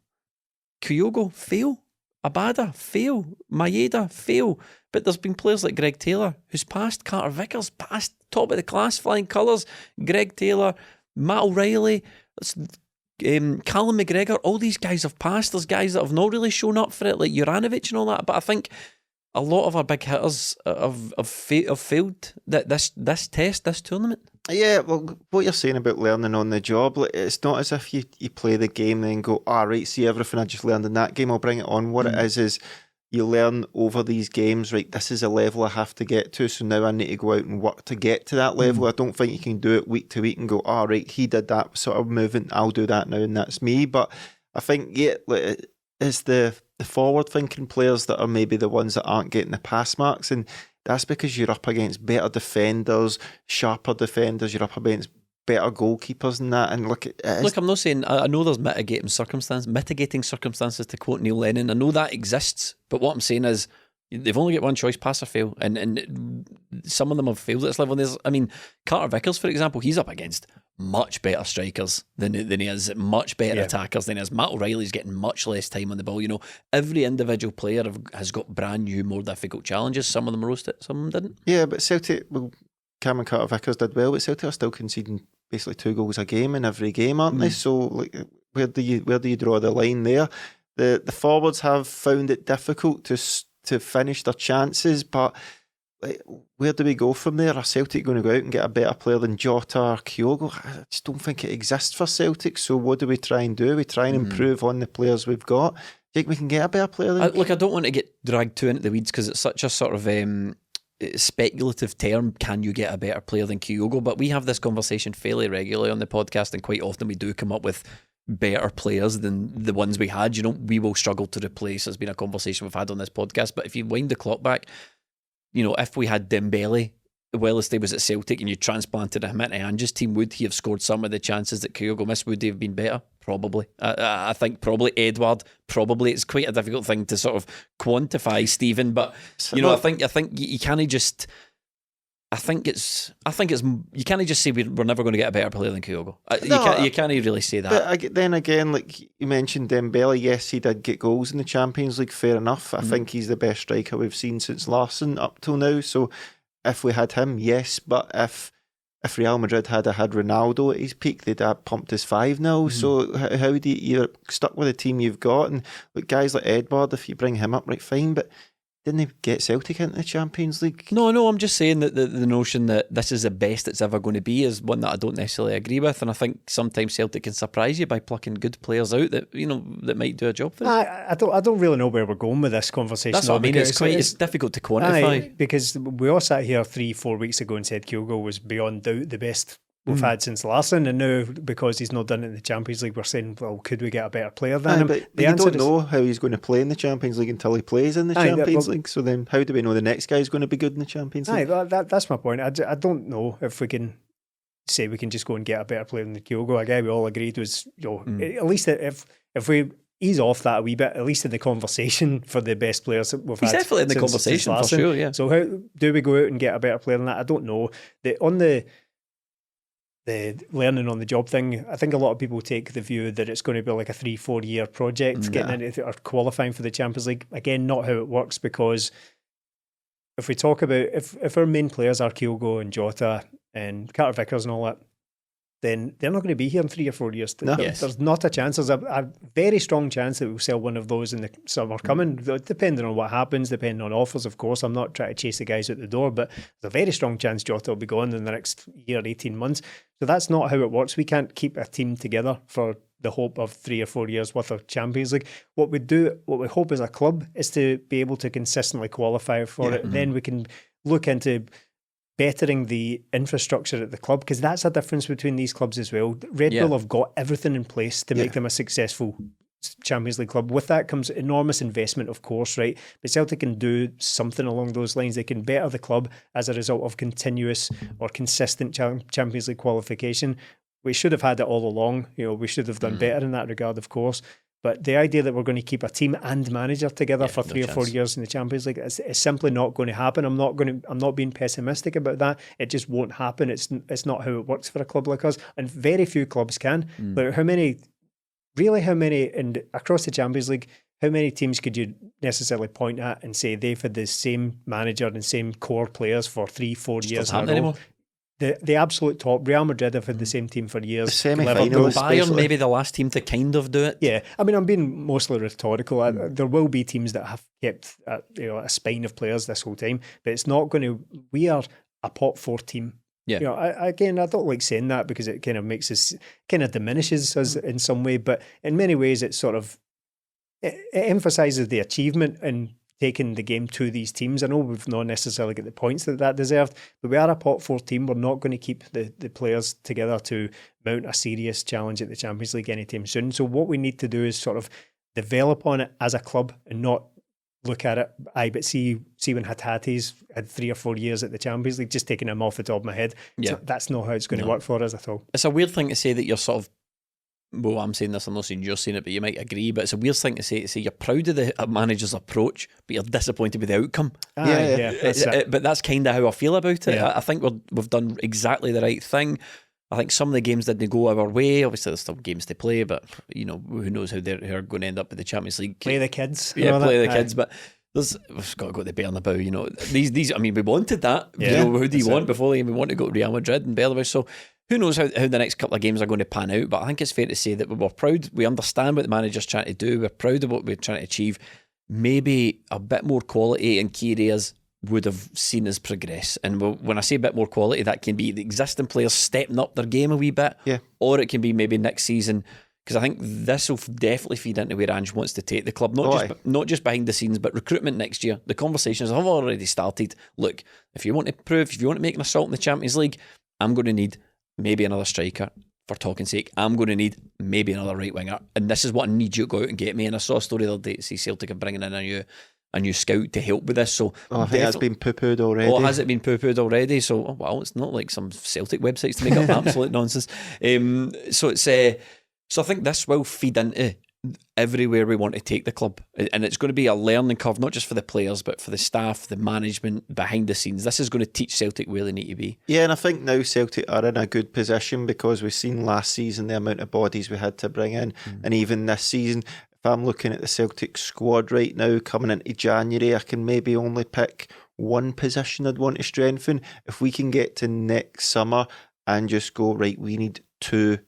Kyogo, fail. Abada, fail. Maeda, fail. But there's been players like Greg Taylor who's passed. Carter Vickers passed, top of the class, flying colours. Greg Taylor, Matt O'Reilly, Callum McGregor, all these guys have passed. There's guys that have not really shown up for it, like Juranovic and all that. But I think a lot of our big hitters have failed this tournament. Yeah, well, what you're saying about learning on the job, it's not as if you play the game and then go, right, see everything I just learned in that game, I'll bring it on. What it is you learn over these games, right, this is a level I have to get to, so now I need to go out and work to get to that level. I don't think you can do it week to week and go, right, he did that sort of movement, I'll do that now and that's me. But I think, it's the forward-thinking players that are maybe the ones that aren't getting the pass marks, and that's because you're up against better defenders, sharper defenders, you're up against better goalkeepers than that. And look, I'm not saying, I know there's mitigating circumstances, to quote Neil Lennon. I know that exists, but what I'm saying is they've only got one choice, pass or fail, and some of them have failed at this level. Carter Vickers, for example, he's up against much better strikers than he is, much better attackers than he is. Matt O'Reilly's getting much less time on the ball. Every individual player has got brand new, more difficult challenges. Some of them rose it, some of them didn't. Yeah, but Celtic, Cameron Carter Vickers did well, but Celtic are still conceding basically 2 goals a game in every game, aren't they? So where do you draw the line there? The forwards have found it difficult to finish their chances, but where do we go from there? Are Celtic going to go out and get a better player than Jota or Kyogo? I just don't think it exists for Celtic. So what do we try and do? We try and improve on the players we've got. Do you think we can get a better player than I don't want to get dragged too into the weeds because it's such a sort of speculative term. Can you get a better player than Kyogo? But we have this conversation fairly regularly on the podcast, and quite often we do come up with better players than the ones we had. We will struggle to replace. Has been a conversation we've had on this podcast. But if you wind the clock back, if we had Dembele whilst he was at Celtic and you transplanted him into Ange's team, would he have scored some of the chances that Kyogo missed? Would he have been better? Probably. I think probably. Edward, probably. It's quite a difficult thing to sort of quantify, Stephen. But I think you can't just. I think it's you can't just say we're never going to get a better player than Kyogo. You can't really say that. But then again, like you mentioned Dembele, yes, he did get goals in the Champions League, fair enough. I think he's the best striker we've seen since Larsson up till now. So if we had him, yes. But if if Real Madrid had Ronaldo at his peak, they'd have pumped us 5-0. So how do you're stuck with the team you've got? And look, guys like Edward, if you bring him up, right, fine, but didn't they get Celtic into the Champions League? No, I'm just saying that the notion that this is the best it's ever going to be is one that I don't necessarily agree with, and I think sometimes Celtic can surprise you by plucking good players out that that might do a job for them. I don't really know where we're going with this conversation. That's what I mean. It's difficult to quantify. Because we all sat here 3-4 weeks ago and said Kyogo was beyond doubt the best we've had since Larson, and now because he's not done it in the Champions League, we're saying, well, could we get a better player than him? But you don't know how he's going to play in the Champions League until he plays in the Champions League. So then how do we know the next guy is going to be good in the Champions League? That's my point. I don't know if we can say we can just go and get a better player than Kyogo. A guy we all agreed was, at least if we ease off that a wee bit, at least in the conversation for the best players that we've had. He's definitely in the conversation for sure, yeah. So how do we go out and get a better player than that? I don't know. On the learning on the job thing, I think a lot of people take the view that it's going to be like a 3-4 year project getting into or qualifying for the Champions League. Again, not how it works, because if we talk about if our main players are Kyogo and Jota and Carter Vickers and all that, then they're not going to be here in 3 or 4 years. No. There's not a chance. There's a very strong chance that we'll sell one of those in the summer coming, depending on what happens, depending on offers, of course. I'm not trying to chase the guys out the door, but there's a very strong chance Jota will be gone in the next year, 18 months. So that's not how it works. We can't keep a team together for the hope of 3 or 4 years worth of Champions League. What we hope as a club is to be able to consistently qualify for it. Then we can look into bettering the infrastructure at the club, because that's a difference between these clubs as well. Red Bull have got everything in place to make them a successful Champions League club. With that comes enormous investment, of course, right? But Celtic can do something along those lines. They can better the club as a result of continuous or consistent Champions League qualification. We should have had it all along. We should have done better in that regard, of course. But the idea that we're going to keep a team and manager together for 3 or 4 years in the Champions League is simply not going to happen. I'm not being pessimistic about that. It just won't happen. It's not how it works for a club like us, and very few clubs can. But how many, and across the Champions League, how many teams could you necessarily point at and say they've had the same manager and same core players for 3-4 years in a row? Anymore. The absolute top, Real Madrid have had the same team for years. The semi-finals, Bayern maybe the last team to kind of do it. Yeah, I mean, I'm being mostly rhetorical. There will be teams that have kept a spine of players this whole time, but it's not going to. We are a pot 4 team. Yeah. I don't like saying that because it kind of makes us, kind of diminishes us in some way, but in many ways it sort of it emphasises the achievement and taking the game to these teams. I know we've not necessarily got the points that deserved, but we are a pot 4 team. We're not going to keep the players together to mount a serious challenge at the Champions League anytime soon. So what we need to do is sort of develop on it as a club and not look at it. But see when Hatate's had 3 or 4 years at the Champions League, just taking him off the top of my head. Yeah. That's not how it's going to work for us at all. It's a weird thing to say that you're sort of, well, I'm saying this, I'm not saying you're saying it, but you might agree, but it's a weird thing to say you're proud of the manager's approach, but you're disappointed with the outcome. But that's kind of how I feel about it. Yeah. I think we've done exactly the right thing. I think some of the games didn't go our way. Obviously there's still games to play, but who knows how they're going to end up with the Champions League. Play the kids. Yeah, play the kids, but we've got to go to the Bernabeu. These I mean, we wanted that. Who do you want before the game? We want to go to Real Madrid and Bernabeu. So who knows how the next couple of games are going to pan out, but I think it's fair to say that we're proud. We understand what the manager's trying to do. We're proud of what we're trying to achieve. Maybe a bit more quality in key areas would have seen us progress. And when I say a bit more quality, that can be the existing players stepping up their game a wee bit, or it can be maybe next season, because I think this will definitely feed into where Ange wants to take the club, not just behind the scenes, but recruitment next year. The conversations have already started. Look, if you want to prove, if you want to make an assault in the Champions League, I'm going to need maybe another striker, for talking's sake. I'm going to need maybe another right winger, and this is what I need you to go out and get me. And I saw a story the other day to see Celtic are bringing in a new scout to help with this. So I think that's been poo-pooed already. Oh, has it been poo-pooed already? So well, it's not like some Celtic websites to make up absolute nonsense. So I think this will feed into everywhere we want to take the club, and it's going to be a learning curve, not just for the players but for the staff, the management behind the scenes. This is going to teach Celtic where they need to be. Yeah, and I think now Celtic are in a good position because we've seen last season the amount of bodies we had to bring in, and even this season, if I'm looking at the Celtic squad right now coming into January, I can maybe only pick one position I'd want to strengthen. If we can get to next summer and just go, right, we need 2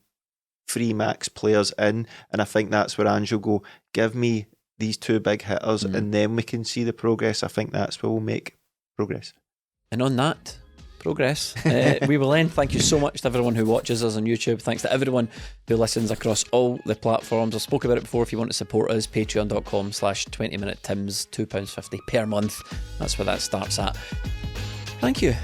free max players in. And I think that's where Ange will go, give me these 2 big hitters and then we can see the progress. I think that's where we'll make progress. And on that progress, we will end. Thank you so much to everyone who watches us on YouTube. Thanks to everyone who listens across all the platforms. I spoke about it before. If you want to support us, patreon.com/20minute Tims, £2.50 per month. That's where that starts at. Thank you.